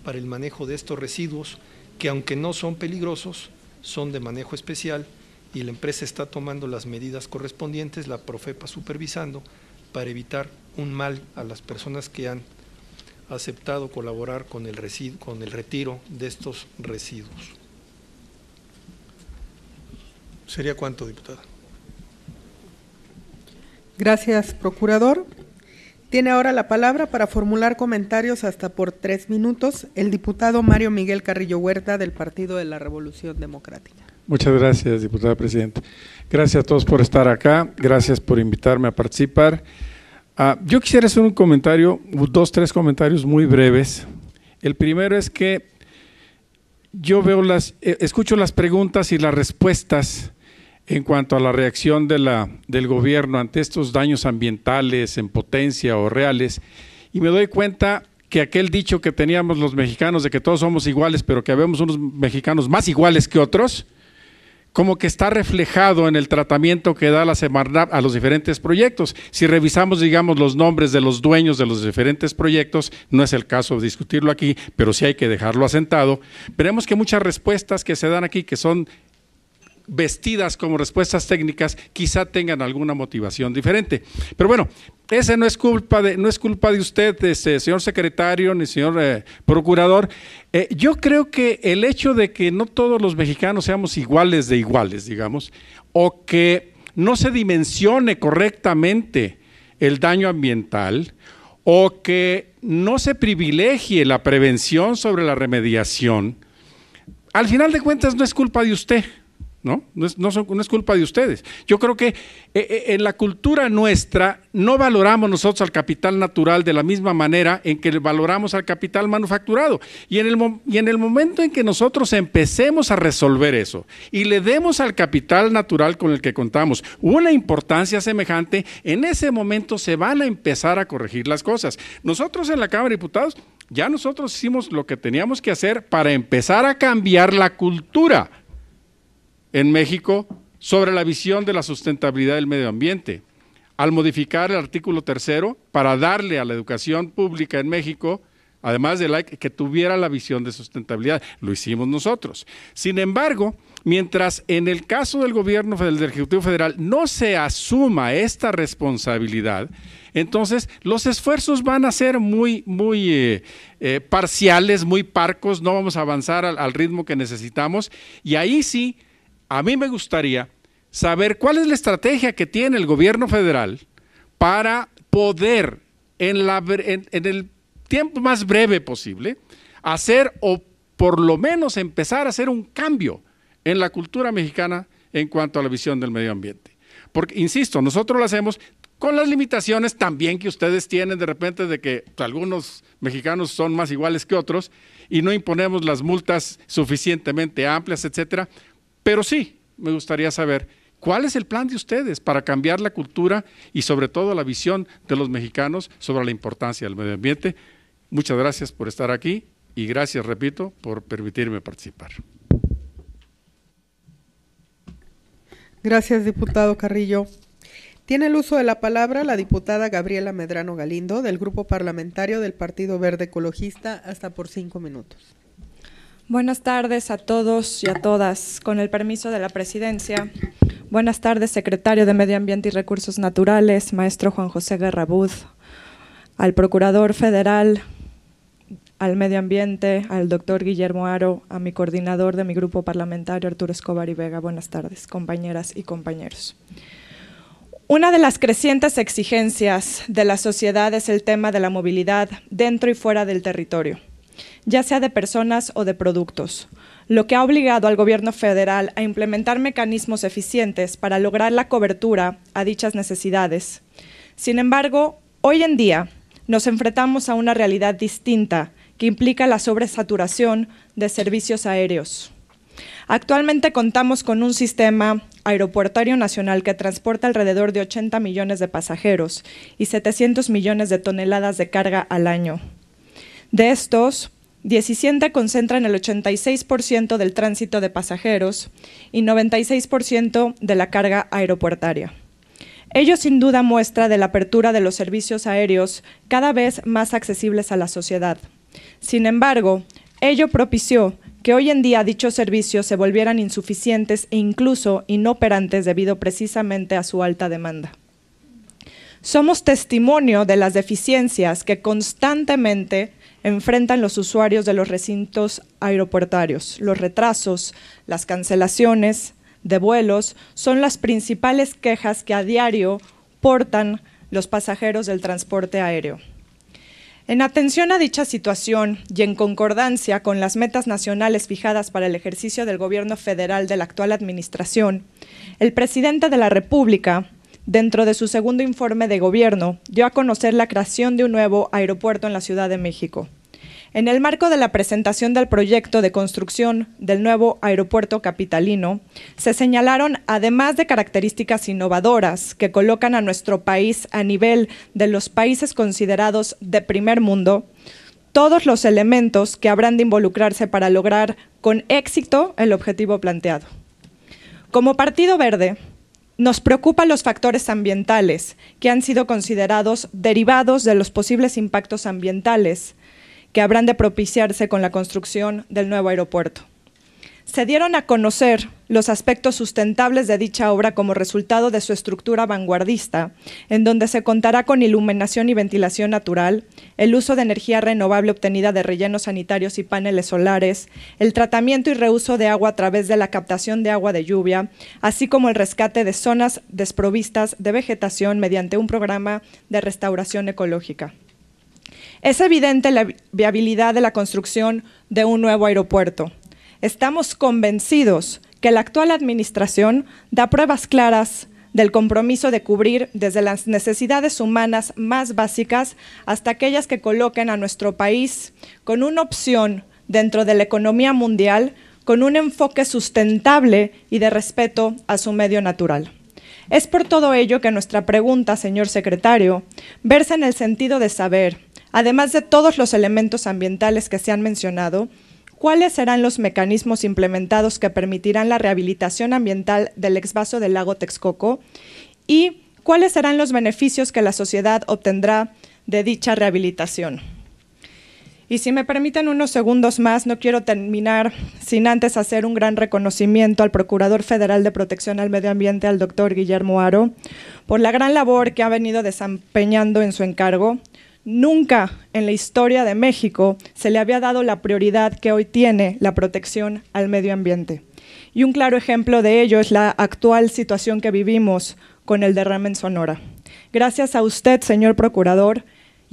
para el manejo de estos residuos, que aunque no son peligrosos, son de manejo especial, y la empresa está tomando las medidas correspondientes, la Profepa supervisando, para evitar un mal a las personas que han aceptado colaborar con el retiro de estos residuos. ¿Sería cuánto, diputada? Gracias, procurador. Tiene ahora la palabra para formular comentarios hasta por 3 minutos el diputado Mario Miguel Carrillo Huerta, del Partido de la Revolución Democrática. Muchas gracias, diputada presidenta. Gracias a todos por estar acá, gracias por invitarme a participar. Yo quisiera hacer un comentario, 2, 3 comentarios muy breves. El primero es que yo veo escucho las preguntas y las respuestas en cuanto a la reacción del gobierno ante estos daños ambientales en potencia o reales, y me doy cuenta que aquel dicho que teníamos los mexicanos de que todos somos iguales, pero que habemos unos mexicanos más iguales que otros, como que está reflejado en el tratamiento que da la Semarnat a los diferentes proyectos. Si revisamos, digamos, los nombres de los dueños de los diferentes proyectos, no es el caso de discutirlo aquí, pero sí hay que dejarlo asentado, veremos que muchas respuestas que se dan aquí, que son vestidas como respuestas técnicas, quizá tengan alguna motivación diferente. Pero bueno, ese no es culpa de usted, señor secretario, ni señor procurador. Yo creo que el hecho de que no todos los mexicanos seamos iguales de iguales, digamos, o que no se dimensione correctamente el daño ambiental, o que no se privilegie la prevención sobre la remediación, al final de cuentas no es culpa de usted. No es culpa de ustedes. Yo creo que en la cultura nuestra no valoramos nosotros al capital natural de la misma manera en que valoramos al capital manufacturado. Y en el momento en que nosotros empecemos a resolver eso y le demos al capital natural con el que contamos una importancia semejante, en ese momento se van a empezar a corregir las cosas. Nosotros en la Cámara de Diputados ya nosotros hicimos lo que teníamos que hacer para empezar a cambiar la cultura en México sobre la visión de la sustentabilidad del medio ambiente, al modificar el artículo 3 para darle a la educación pública en México, además de que tuviera la visión de sustentabilidad. Lo hicimos nosotros. Sin embargo, mientras en el caso del gobierno del Ejecutivo Federal no se asuma esta responsabilidad, entonces los esfuerzos van a ser muy parciales, muy parcos, no vamos a avanzar al ritmo que necesitamos, y ahí sí, a mí me gustaría saber cuál es la estrategia que tiene el gobierno federal para poder en el tiempo más breve posible hacer o por lo menos empezar a hacer un cambio en la cultura mexicana en cuanto a la visión del medio ambiente. Porque, insisto, nosotros lo hacemos con las limitaciones también que ustedes tienen de repente de que algunos mexicanos son más iguales que otros y no imponemos las multas suficientemente amplias, etcétera. Pero sí, me gustaría saber cuál es el plan de ustedes para cambiar la cultura y sobre todo la visión de los mexicanos sobre la importancia del medio ambiente. Muchas gracias por estar aquí y gracias, repito, por permitirme participar. Gracias, diputado Carrillo. Tiene el uso de la palabra la diputada Gabriela Medrano Galindo, del Grupo Parlamentario del Partido Verde Ecologista, hasta por 5 minutos. Buenas tardes a todos y a todas. Con el permiso de la presidencia. Buenas tardes, secretario de Medio Ambiente y Recursos Naturales, maestro Juan José Guerra Buz, al procurador federal, al medio ambiente, al doctor Guillermo Haro, a mi coordinador de mi grupo parlamentario, Arturo Escobar y Vega. Buenas tardes, compañeras y compañeros. Una de las crecientes exigencias de la sociedad es el tema de la movilidad dentro y fuera del territorio, ya sea de personas o de productos, lo que ha obligado al gobierno federal a implementar mecanismos eficientes para lograr la cobertura a dichas necesidades. Sin embargo, hoy en día nos enfrentamos a una realidad distinta que implica la sobresaturación de servicios aéreos. Actualmente contamos con un sistema aeroportuario nacional que transporta alrededor de 80 millones de pasajeros y 700 millones de toneladas de carga al año. De estos, 17 concentran el 86% del tránsito de pasajeros y 96% de la carga aeroportuaria. Ello sin duda muestra de la apertura de los servicios aéreos cada vez más accesibles a la sociedad. Sin embargo, ello propició que hoy en día dichos servicios se volvieran insuficientes e incluso inoperantes debido precisamente a su alta demanda. Somos testimonio de las deficiencias que constantemente enfrentan los usuarios de los recintos aeroportuarios. Los retrasos, las cancelaciones de vuelos son las principales quejas que a diario portan los pasajeros del transporte aéreo. En atención a dicha situación y en concordancia con las metas nacionales fijadas para el ejercicio del gobierno federal de la actual administración, el presidente de la República, dentro de su segundo informe de gobierno, dio a conocer la creación de un nuevo aeropuerto en la Ciudad de México. En el marco de la presentación del proyecto de construcción del nuevo aeropuerto capitalino, se señalaron, además de características innovadoras que colocan a nuestro país a nivel de los países considerados de primer mundo, todos los elementos que habrán de involucrarse para lograr con éxito el objetivo planteado. Como Partido Verde, nos preocupan los factores ambientales que han sido considerados derivados de los posibles impactos ambientales que habrán de propiciarse con la construcción del nuevo aeropuerto. Se dieron a conocer los aspectos sustentables de dicha obra como resultado de su estructura vanguardista, en donde se contará con iluminación y ventilación natural, el uso de energía renovable obtenida de rellenos sanitarios y paneles solares, el tratamiento y reuso de agua a través de la captación de agua de lluvia, así como el rescate de zonas desprovistas de vegetación mediante un programa de restauración ecológica. Es evidente la viabilidad de la construcción de un nuevo aeropuerto. Estamos convencidos que la actual administración da pruebas claras del compromiso de cubrir desde las necesidades humanas más básicas hasta aquellas que coloquen a nuestro país con una opción dentro de la economía mundial, con un enfoque sustentable y de respeto a su medio natural. Es por todo ello que nuestra pregunta, señor secretario, versa en el sentido de saber, además de todos los elementos ambientales que se han mencionado, ¿cuáles serán los mecanismos implementados que permitirán la rehabilitación ambiental del exvaso del lago Texcoco? ¿Y cuáles serán los beneficios que la sociedad obtendrá de dicha rehabilitación? Y si me permiten unos segundos más, no quiero terminar sin antes hacer un gran reconocimiento al Procurador Federal de Protección al Medio Ambiente, al doctor Guillermo Haro, por la gran labor que ha venido desempeñando en su encargo. Nunca en la historia de México se le había dado la prioridad que hoy tiene la protección al medio ambiente. Y un claro ejemplo de ello es la actual situación que vivimos con el derrame en Sonora. Gracias a usted, señor Procurador,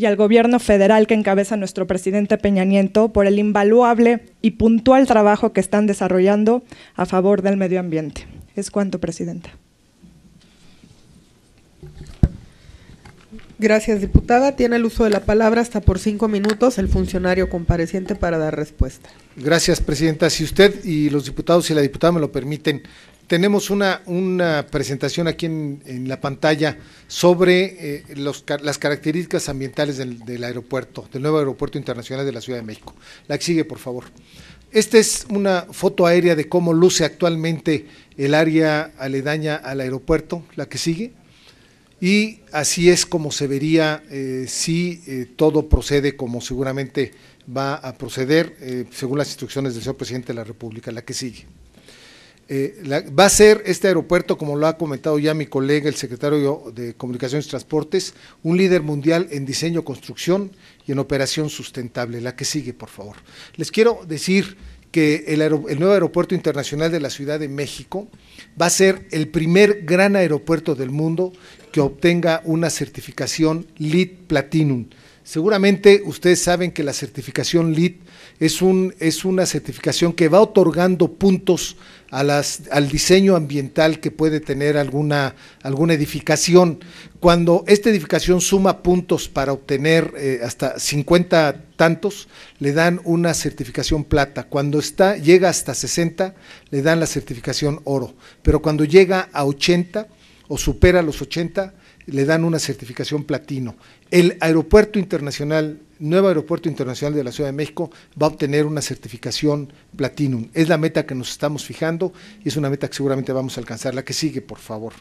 y al gobierno federal que encabeza nuestro presidente Peña Nieto por el invaluable y puntual trabajo que están desarrollando a favor del medio ambiente. Es cuanto, presidenta. Gracias, diputada. Tiene el uso de la palabra hasta por 5 minutos el funcionario compareciente para dar respuesta. Gracias, presidenta. Si usted y los diputados y la diputada me lo permiten, tenemos una presentación aquí en la pantalla sobre las características ambientales del aeropuerto, del nuevo aeropuerto internacional de la Ciudad de México. La que sigue, por favor. Esta es una foto aérea de cómo luce actualmente el área aledaña al aeropuerto. La que sigue. Y así es como se vería si todo procede como seguramente va a proceder, según las instrucciones del señor presidente de la República. La que sigue. Va a ser este aeropuerto, como lo ha comentado ya mi colega, el secretario de Comunicaciones y Transportes, un líder mundial en diseño, construcción y en operación sustentable. La que sigue, por favor. Les quiero decir que el nuevo aeropuerto internacional de la Ciudad de México va a ser el primer gran aeropuerto del mundo que obtenga una certificación LEED Platinum. Seguramente ustedes saben que la certificación LEED es una certificación que va otorgando puntos al diseño ambiental que puede tener alguna edificación. Cuando esta edificación suma puntos para obtener hasta 50 tantos, le dan una certificación plata. Cuando llega hasta 60, le dan la certificación oro. Pero cuando llega a 80 o supera los 80, le dan una certificación platino. El aeropuerto internacional, nuevo aeropuerto internacional de la Ciudad de México, va a obtener una certificación platinum. Es la meta que nos estamos fijando y es una meta que seguramente vamos a alcanzar. La que sigue, por favor.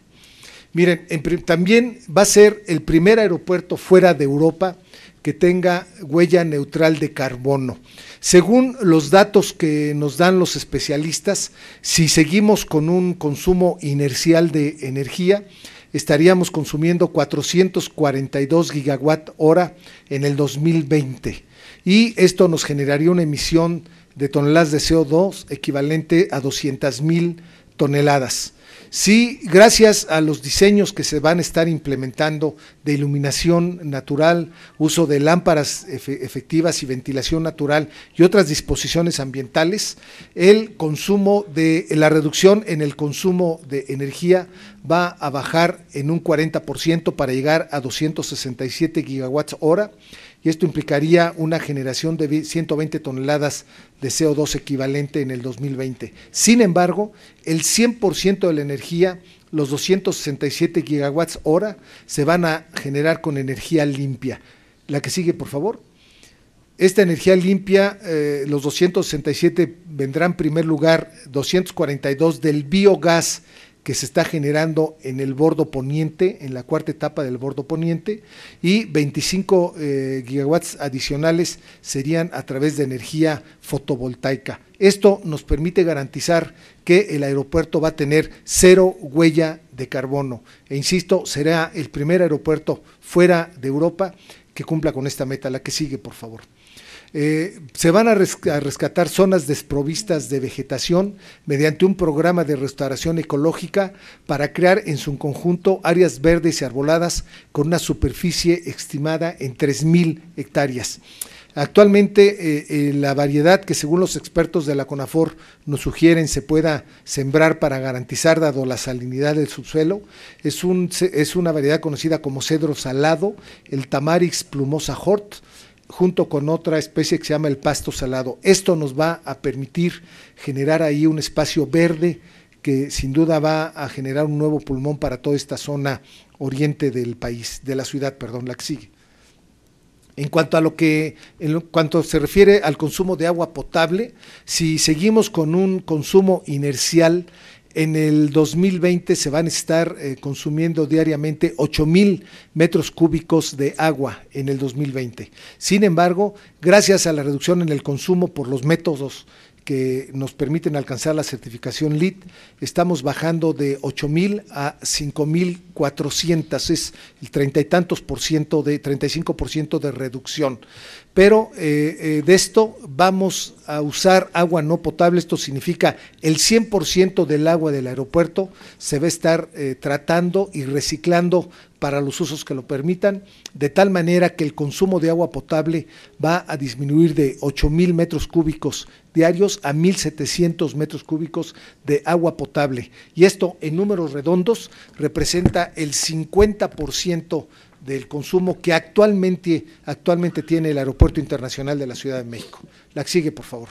Miren, también va a ser el primer aeropuerto fuera de Europa que tenga huella neutral de carbono. Según los datos que nos dan los especialistas, si seguimos con un consumo inercial de energía, estaríamos consumiendo 442 gigawatt hora en el 2020 y esto nos generaría una emisión de toneladas de CO2 equivalente a 200,000 toneladas. Sí, gracias a los diseños que se van a estar implementando de iluminación natural, uso de lámparas efectivas y ventilación natural y otras disposiciones ambientales, la reducción en el consumo de energía va a bajar en un 40% para llegar a 267 gigawatts hora, y esto implicaría una generación de 120 toneladas de CO2 equivalente en el 2020. Sin embargo, el 100% de la energía, los 267 gigawatts hora, se van a generar con energía limpia. La que sigue, por favor. Esta energía limpia, los 267 vendrán en primer lugar, 242 del biogás que se está generando en el bordo poniente, en la cuarta etapa del bordo poniente, y 25 gigawatts adicionales serían a través de energía fotovoltaica. Esto nos permite garantizar que el aeropuerto va a tener 0 huella de carbono, e insisto, será el primer aeropuerto fuera de Europa que cumpla con esta meta. La que sigue, por favor. Se van a rescatar zonas desprovistas de vegetación mediante un programa de restauración ecológica para crear en su conjunto áreas verdes y arboladas con una superficie estimada en 3,000 hectáreas. Actualmente la variedad que según los expertos de la CONAFOR nos sugieren se pueda sembrar para garantizar, dado la salinidad del subsuelo, es una variedad conocida como cedro salado, el Tamarix plumosa Hort, junto con otra especie que se llama el pasto salado. Esto nos va a permitir generar ahí un espacio verde que sin duda va a generar un nuevo pulmón para toda esta zona oriente del país, de la ciudad, perdón, la que sigue. En cuanto se refiere al consumo de agua potable, si seguimos con un consumo inercial, en el 2020 se van a estar consumiendo diariamente 8,000 metros cúbicos de agua en el 2020. Sin embargo, gracias a la reducción en el consumo por los métodos que nos permiten alcanzar la certificación LEED, estamos bajando de 8,000 a 5,400, es el 35% de reducción. Pero de esto vamos a usar agua no potable. Esto significa el 100% del agua del aeropuerto se va a estar tratando y reciclando para los usos que lo permitan, de tal manera que el consumo de agua potable va a disminuir de 8,000 metros cúbicos diarios a 1,700 metros cúbicos de agua potable. Y esto, en números redondos, representa el 50% del consumo que actualmente tiene el Aeropuerto Internacional de la Ciudad de México. La que sigue, por favor.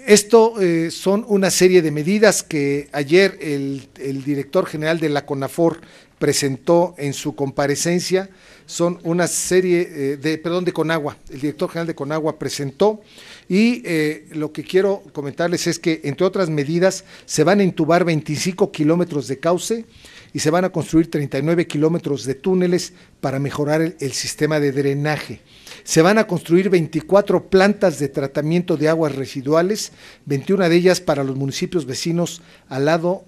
Esto son una serie de medidas que ayer el director general de la CONAFOR presentó en su comparecencia. Son una serie de Conagua, el director general de Conagua presentó, y lo que quiero comentarles es que, entre otras medidas, se van a entubar 25 kilómetros de cauce y se van a construir 39 kilómetros de túneles para mejorar el sistema de drenaje. Se van a construir 24 plantas de tratamiento de aguas residuales, 21 de ellas para los municipios vecinos al lado,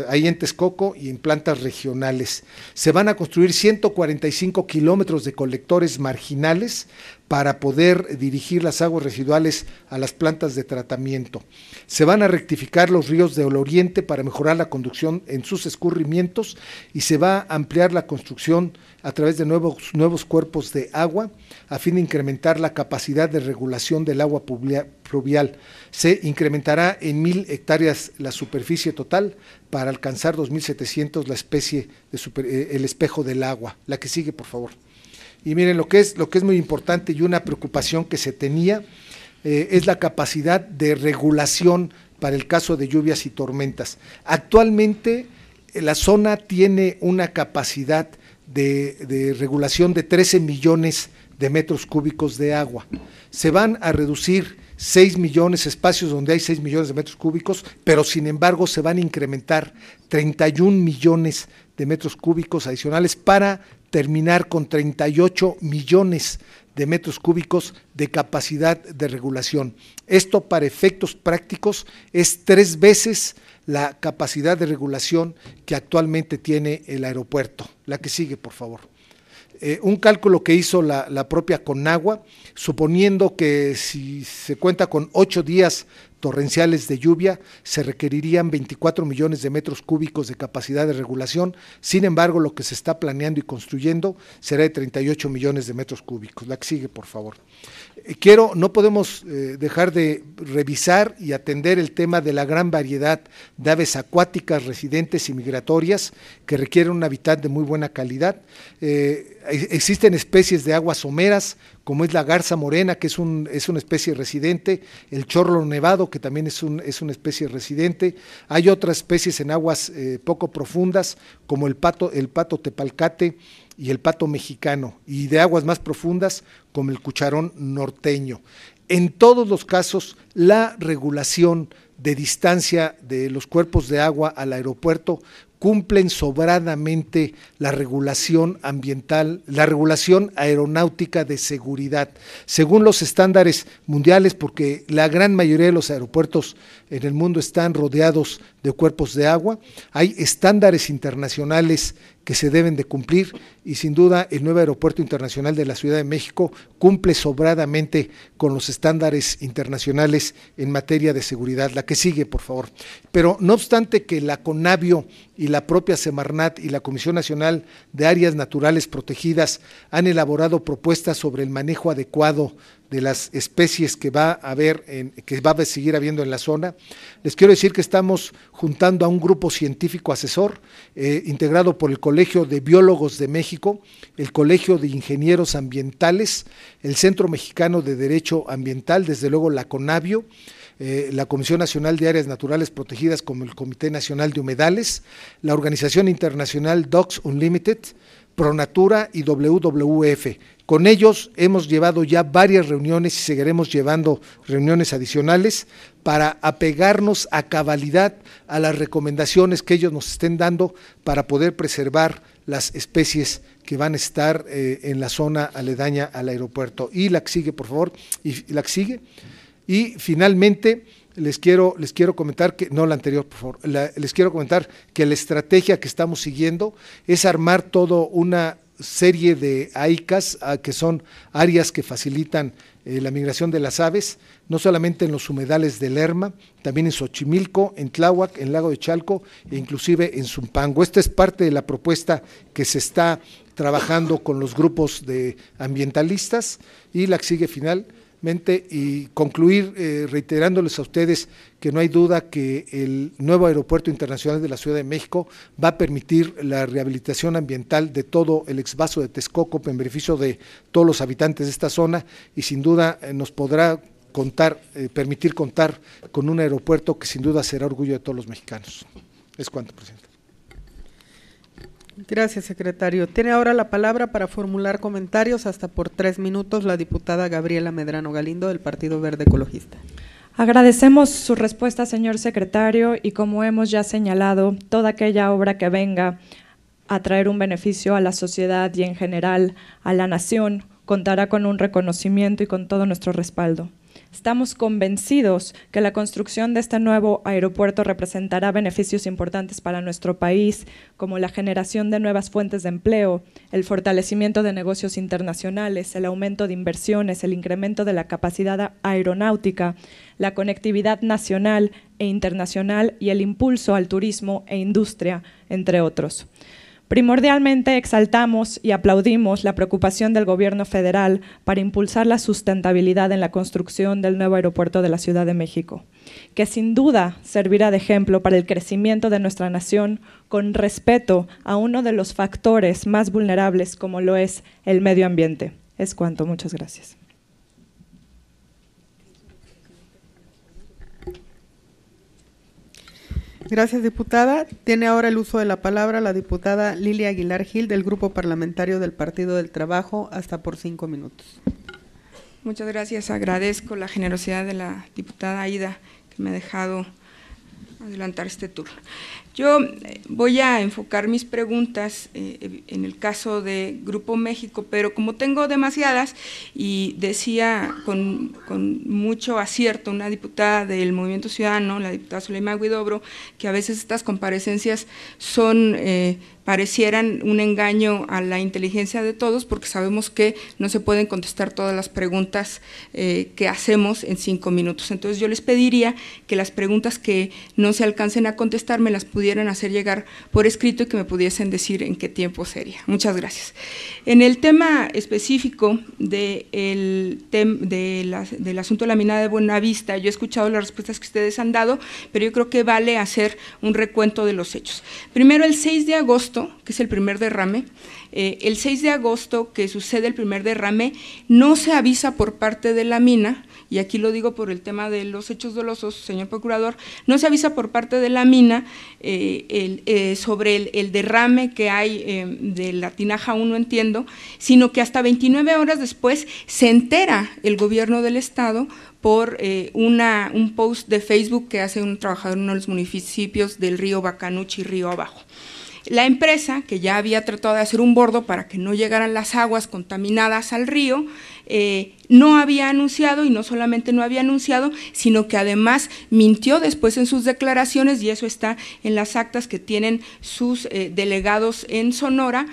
ahí en Texcoco, y en plantas regionales. Se van a construir 145 kilómetros de colectores marginales para poder dirigir las aguas residuales a las plantas de tratamiento. Se van a rectificar los ríos del oriente para mejorar la conducción en sus escurrimientos, y se va a ampliar la construcción a través de nuevos cuerpos de agua a fin de incrementar la capacidad de regulación del agua pluvial. Se incrementará en 1,000 hectáreas la superficie total para alcanzar 2,700 la especie el espejo del agua. La que sigue, por favor. Y miren, lo que es muy importante y una preocupación que se tenía es la capacidad de regulación para el caso de lluvias y tormentas. Actualmente la zona tiene una capacidad de regulación de 13 millones de metros cúbicos de agua. Se van a reducir 6 millones, espacios donde hay 6 millones de metros cúbicos, pero sin embargo se van a incrementar 31 millones de metros cúbicos adicionales para terminar con 38 millones de metros cúbicos de capacidad de regulación. Esto, para efectos prácticos, es 3 veces la capacidad de regulación que actualmente tiene el aeropuerto. La que sigue, por favor. Un cálculo que hizo la propia Conagua, suponiendo que si se cuenta con 8 días torrenciales de lluvia, se requerirían 24 millones de metros cúbicos de capacidad de regulación. Sin embargo, lo que se está planeando y construyendo será de 38 millones de metros cúbicos. La que sigue, por favor. No podemos dejar de revisar y atender el tema de la gran variedad de aves acuáticas residentes y migratorias que requieren un hábitat de muy buena calidad. Existen especies de aguas someras, como es la garza morena, que es una especie residente, el chorlo nevado, que también es una especie residente. Hay otras especies en aguas poco profundas, como el pato tepalcate y el pato mexicano, y de aguas más profundas, como el cucharón norteño. En todos los casos, la regulación de distancia de los cuerpos de agua al aeropuerto cumplen sobradamente la regulación ambiental, la regulación aeronáutica de seguridad, según los estándares mundiales, porque la gran mayoría de los aeropuertos en el mundo están rodeados de cuerpos de agua. Hay estándares internacionales que se deben de cumplir, y sin duda el nuevo Aeropuerto Internacional de la Ciudad de México cumple sobradamente con los estándares internacionales en materia de seguridad. La que sigue, por favor. Pero no obstante que la CONAVIO y la propia Semarnat y la Comisión Nacional de Áreas Naturales Protegidas han elaborado propuestas sobre el manejo adecuado de las especies que va a seguir habiendo en la zona, les quiero decir que estamos juntando a un grupo científico asesor integrado por el Colegio de Biólogos de México, el Colegio de Ingenieros Ambientales, el Centro Mexicano de Derecho Ambiental, desde luego la CONAVIO, la Comisión Nacional de Áreas Naturales Protegidas, como el Comité Nacional de Humedales, la Organización Internacional Dogs Unlimited, Pronatura y WWF. Con ellos hemos llevado ya varias reuniones y seguiremos llevando reuniones adicionales para apegarnos a cabalidad a las recomendaciones que ellos nos estén dando para poder preservar las especies que van a estar en la zona aledaña al aeropuerto. Y la que sigue, por favor, y la que sigue. Y finalmente les quiero comentar que, no la anterior, por favor, les quiero comentar que la estrategia que estamos siguiendo es armar todo una serie de AICAS, que son áreas que facilitan la migración de las aves, no solamente en los humedales de Lerma, también en Xochimilco, en Tláhuac, en Lago de Chalco e inclusive en Zumpango. Esta es parte de la propuesta que se está trabajando con los grupos de ambientalistas y la que sigue finalmente, y concluir reiterándoles a ustedes que no hay duda que el nuevo aeropuerto internacional de la Ciudad de México va a permitir la rehabilitación ambiental de todo el exvaso de Texcoco en beneficio de todos los habitantes de esta zona, y sin duda nos podrá permitir contar con un aeropuerto que sin duda será orgullo de todos los mexicanos. Es cuanto, presidente. Gracias, secretario. Tiene ahora la palabra para formular comentarios hasta por 3 minutos la diputada Gabriela Medrano Galindo del Partido Verde Ecologista. Agradecemos su respuesta, señor secretario, y como hemos ya señalado, toda aquella obra que venga a traer un beneficio a la sociedad y en general a la nación contará con un reconocimiento y con todo nuestro respaldo. Estamos convencidos que la construcción de este nuevo aeropuerto representará beneficios importantes para nuestro país, como la generación de nuevas fuentes de empleo, el fortalecimiento de negocios internacionales, el aumento de inversiones, el incremento de la capacidad aeronáutica, la conectividad nacional e internacional y el impulso al turismo e industria, entre otros. Primordialmente exaltamos y aplaudimos la preocupación del Gobierno federal para impulsar la sustentabilidad en la construcción del nuevo aeropuerto de la Ciudad de México, que sin duda servirá de ejemplo para el crecimiento de nuestra nación con respeto a uno de los factores más vulnerables como lo es el medio ambiente. Es cuanto, muchas gracias. Gracias, diputada. Tiene ahora el uso de la palabra la diputada Lilia Aguilar Gil del Grupo Parlamentario del Partido del Trabajo, hasta por 5 minutos. Muchas gracias. Agradezco la generosidad de la diputada Aida, que me ha dejado adelantar este turno. Yo voy a enfocar mis preguntas en el caso de Grupo México, pero como tengo demasiadas, y decía con mucho acierto una diputada del Movimiento Ciudadano, la diputada Zuleima Huidobro, que a veces estas comparecencias parecieran un engaño a la inteligencia de todos, porque sabemos que no se pueden contestar todas las preguntas que hacemos en 5 minutos. Entonces yo les pediría que las preguntas que no se alcancen a contestar me las pudieran hacer llegar por escrito y que me pudiesen decir en qué tiempo sería. Muchas gracias. En el tema específico del asunto de la mina de Buenavista, yo he escuchado las respuestas que ustedes han dado, pero yo creo que vale hacer un recuento de los hechos. Primero, el 6 de agosto, que es el primer derrame, el 6 de agosto que sucede el primer derrame, no se avisa por parte de la mina, y aquí lo digo por el tema de los hechos dolosos, señor procurador, no se avisa por parte de la mina sobre el derrame que hay de la tinaja 1, entiendo, sino que hasta 29 horas después se entera el gobierno del estado por un post de Facebook que hace un trabajador en uno de los municipios del río Bacanuchi, río abajo. La empresa, que ya había tratado de hacer un bordo para que no llegaran las aguas contaminadas al río, no había anunciado, y no solamente no había anunciado, sino que además mintió después en sus declaraciones, y eso está en las actas que tienen sus delegados en Sonora,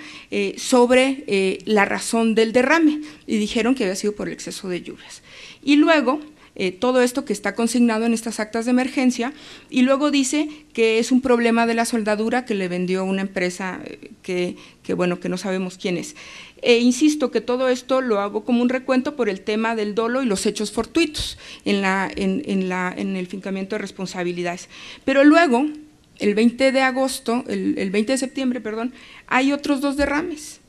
sobre la razón del derrame, y dijeron que había sido por el exceso de lluvias. Y luego todo esto que está consignado en estas actas de emergencia, y luego dice que es un problema de la soldadura que le vendió una empresa que no sabemos quién es. Insisto que todo esto lo hago como un recuento por el tema del dolo y los hechos fortuitos en el fincamiento de responsabilidades. Pero luego, el 20 de septiembre, hay otros 2 derrames.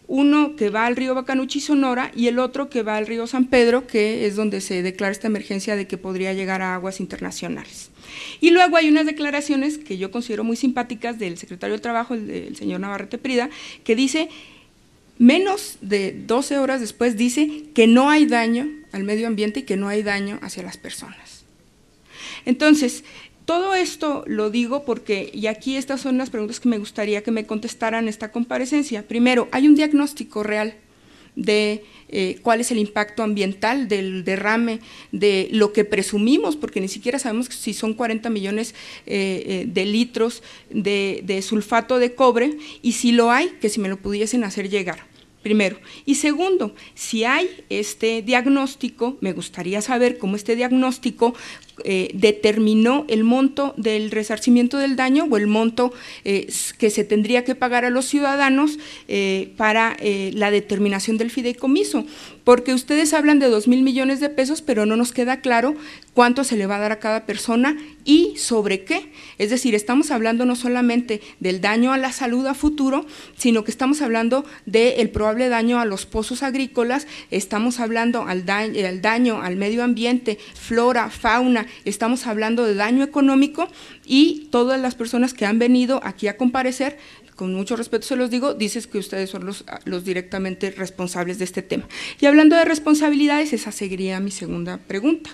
Uno que va al río Bacanuchi, Sonora, y el otro que va al río San Pedro, que es donde se declara esta emergencia de que podría llegar a aguas internacionales. Y luego hay unas declaraciones que yo considero muy simpáticas del secretario de Trabajo, el señor Navarrete Prida, que dice, menos de 12 horas después, dice que no hay daño al medio ambiente y que no hay daño hacia las personas. Entonces, todo esto lo digo porque, y aquí estas son las preguntas que me gustaría que me contestaran esta comparecencia. Primero, hay un diagnóstico real de cuál es el impacto ambiental del derrame, de lo que presumimos, porque ni siquiera sabemos si son 40 millones de litros de sulfato de cobre, y si lo hay, que si me lo pudiesen hacer llegar. Primero. Y segundo, si hay este diagnóstico, me gustaría saber cómo este diagnóstico determinó el monto del resarcimiento del daño o el monto que se tendría que pagar a los ciudadanos para la determinación del fideicomiso, porque ustedes hablan de 2,000 millones de pesos, pero no nos queda claro cuánto se le va a dar a cada persona y sobre qué. Es decir, estamos hablando no solamente del daño a la salud a futuro, sino que estamos hablando del probable daño a los pozos agrícolas, estamos hablando al daño al medio ambiente, flora, fauna, estamos hablando de daño económico, y todas las personas que han venido aquí a comparecer, con mucho respeto se los digo, dices que ustedes son los directamente responsables de este tema. Y hablando de responsabilidades, esa sería mi segunda pregunta.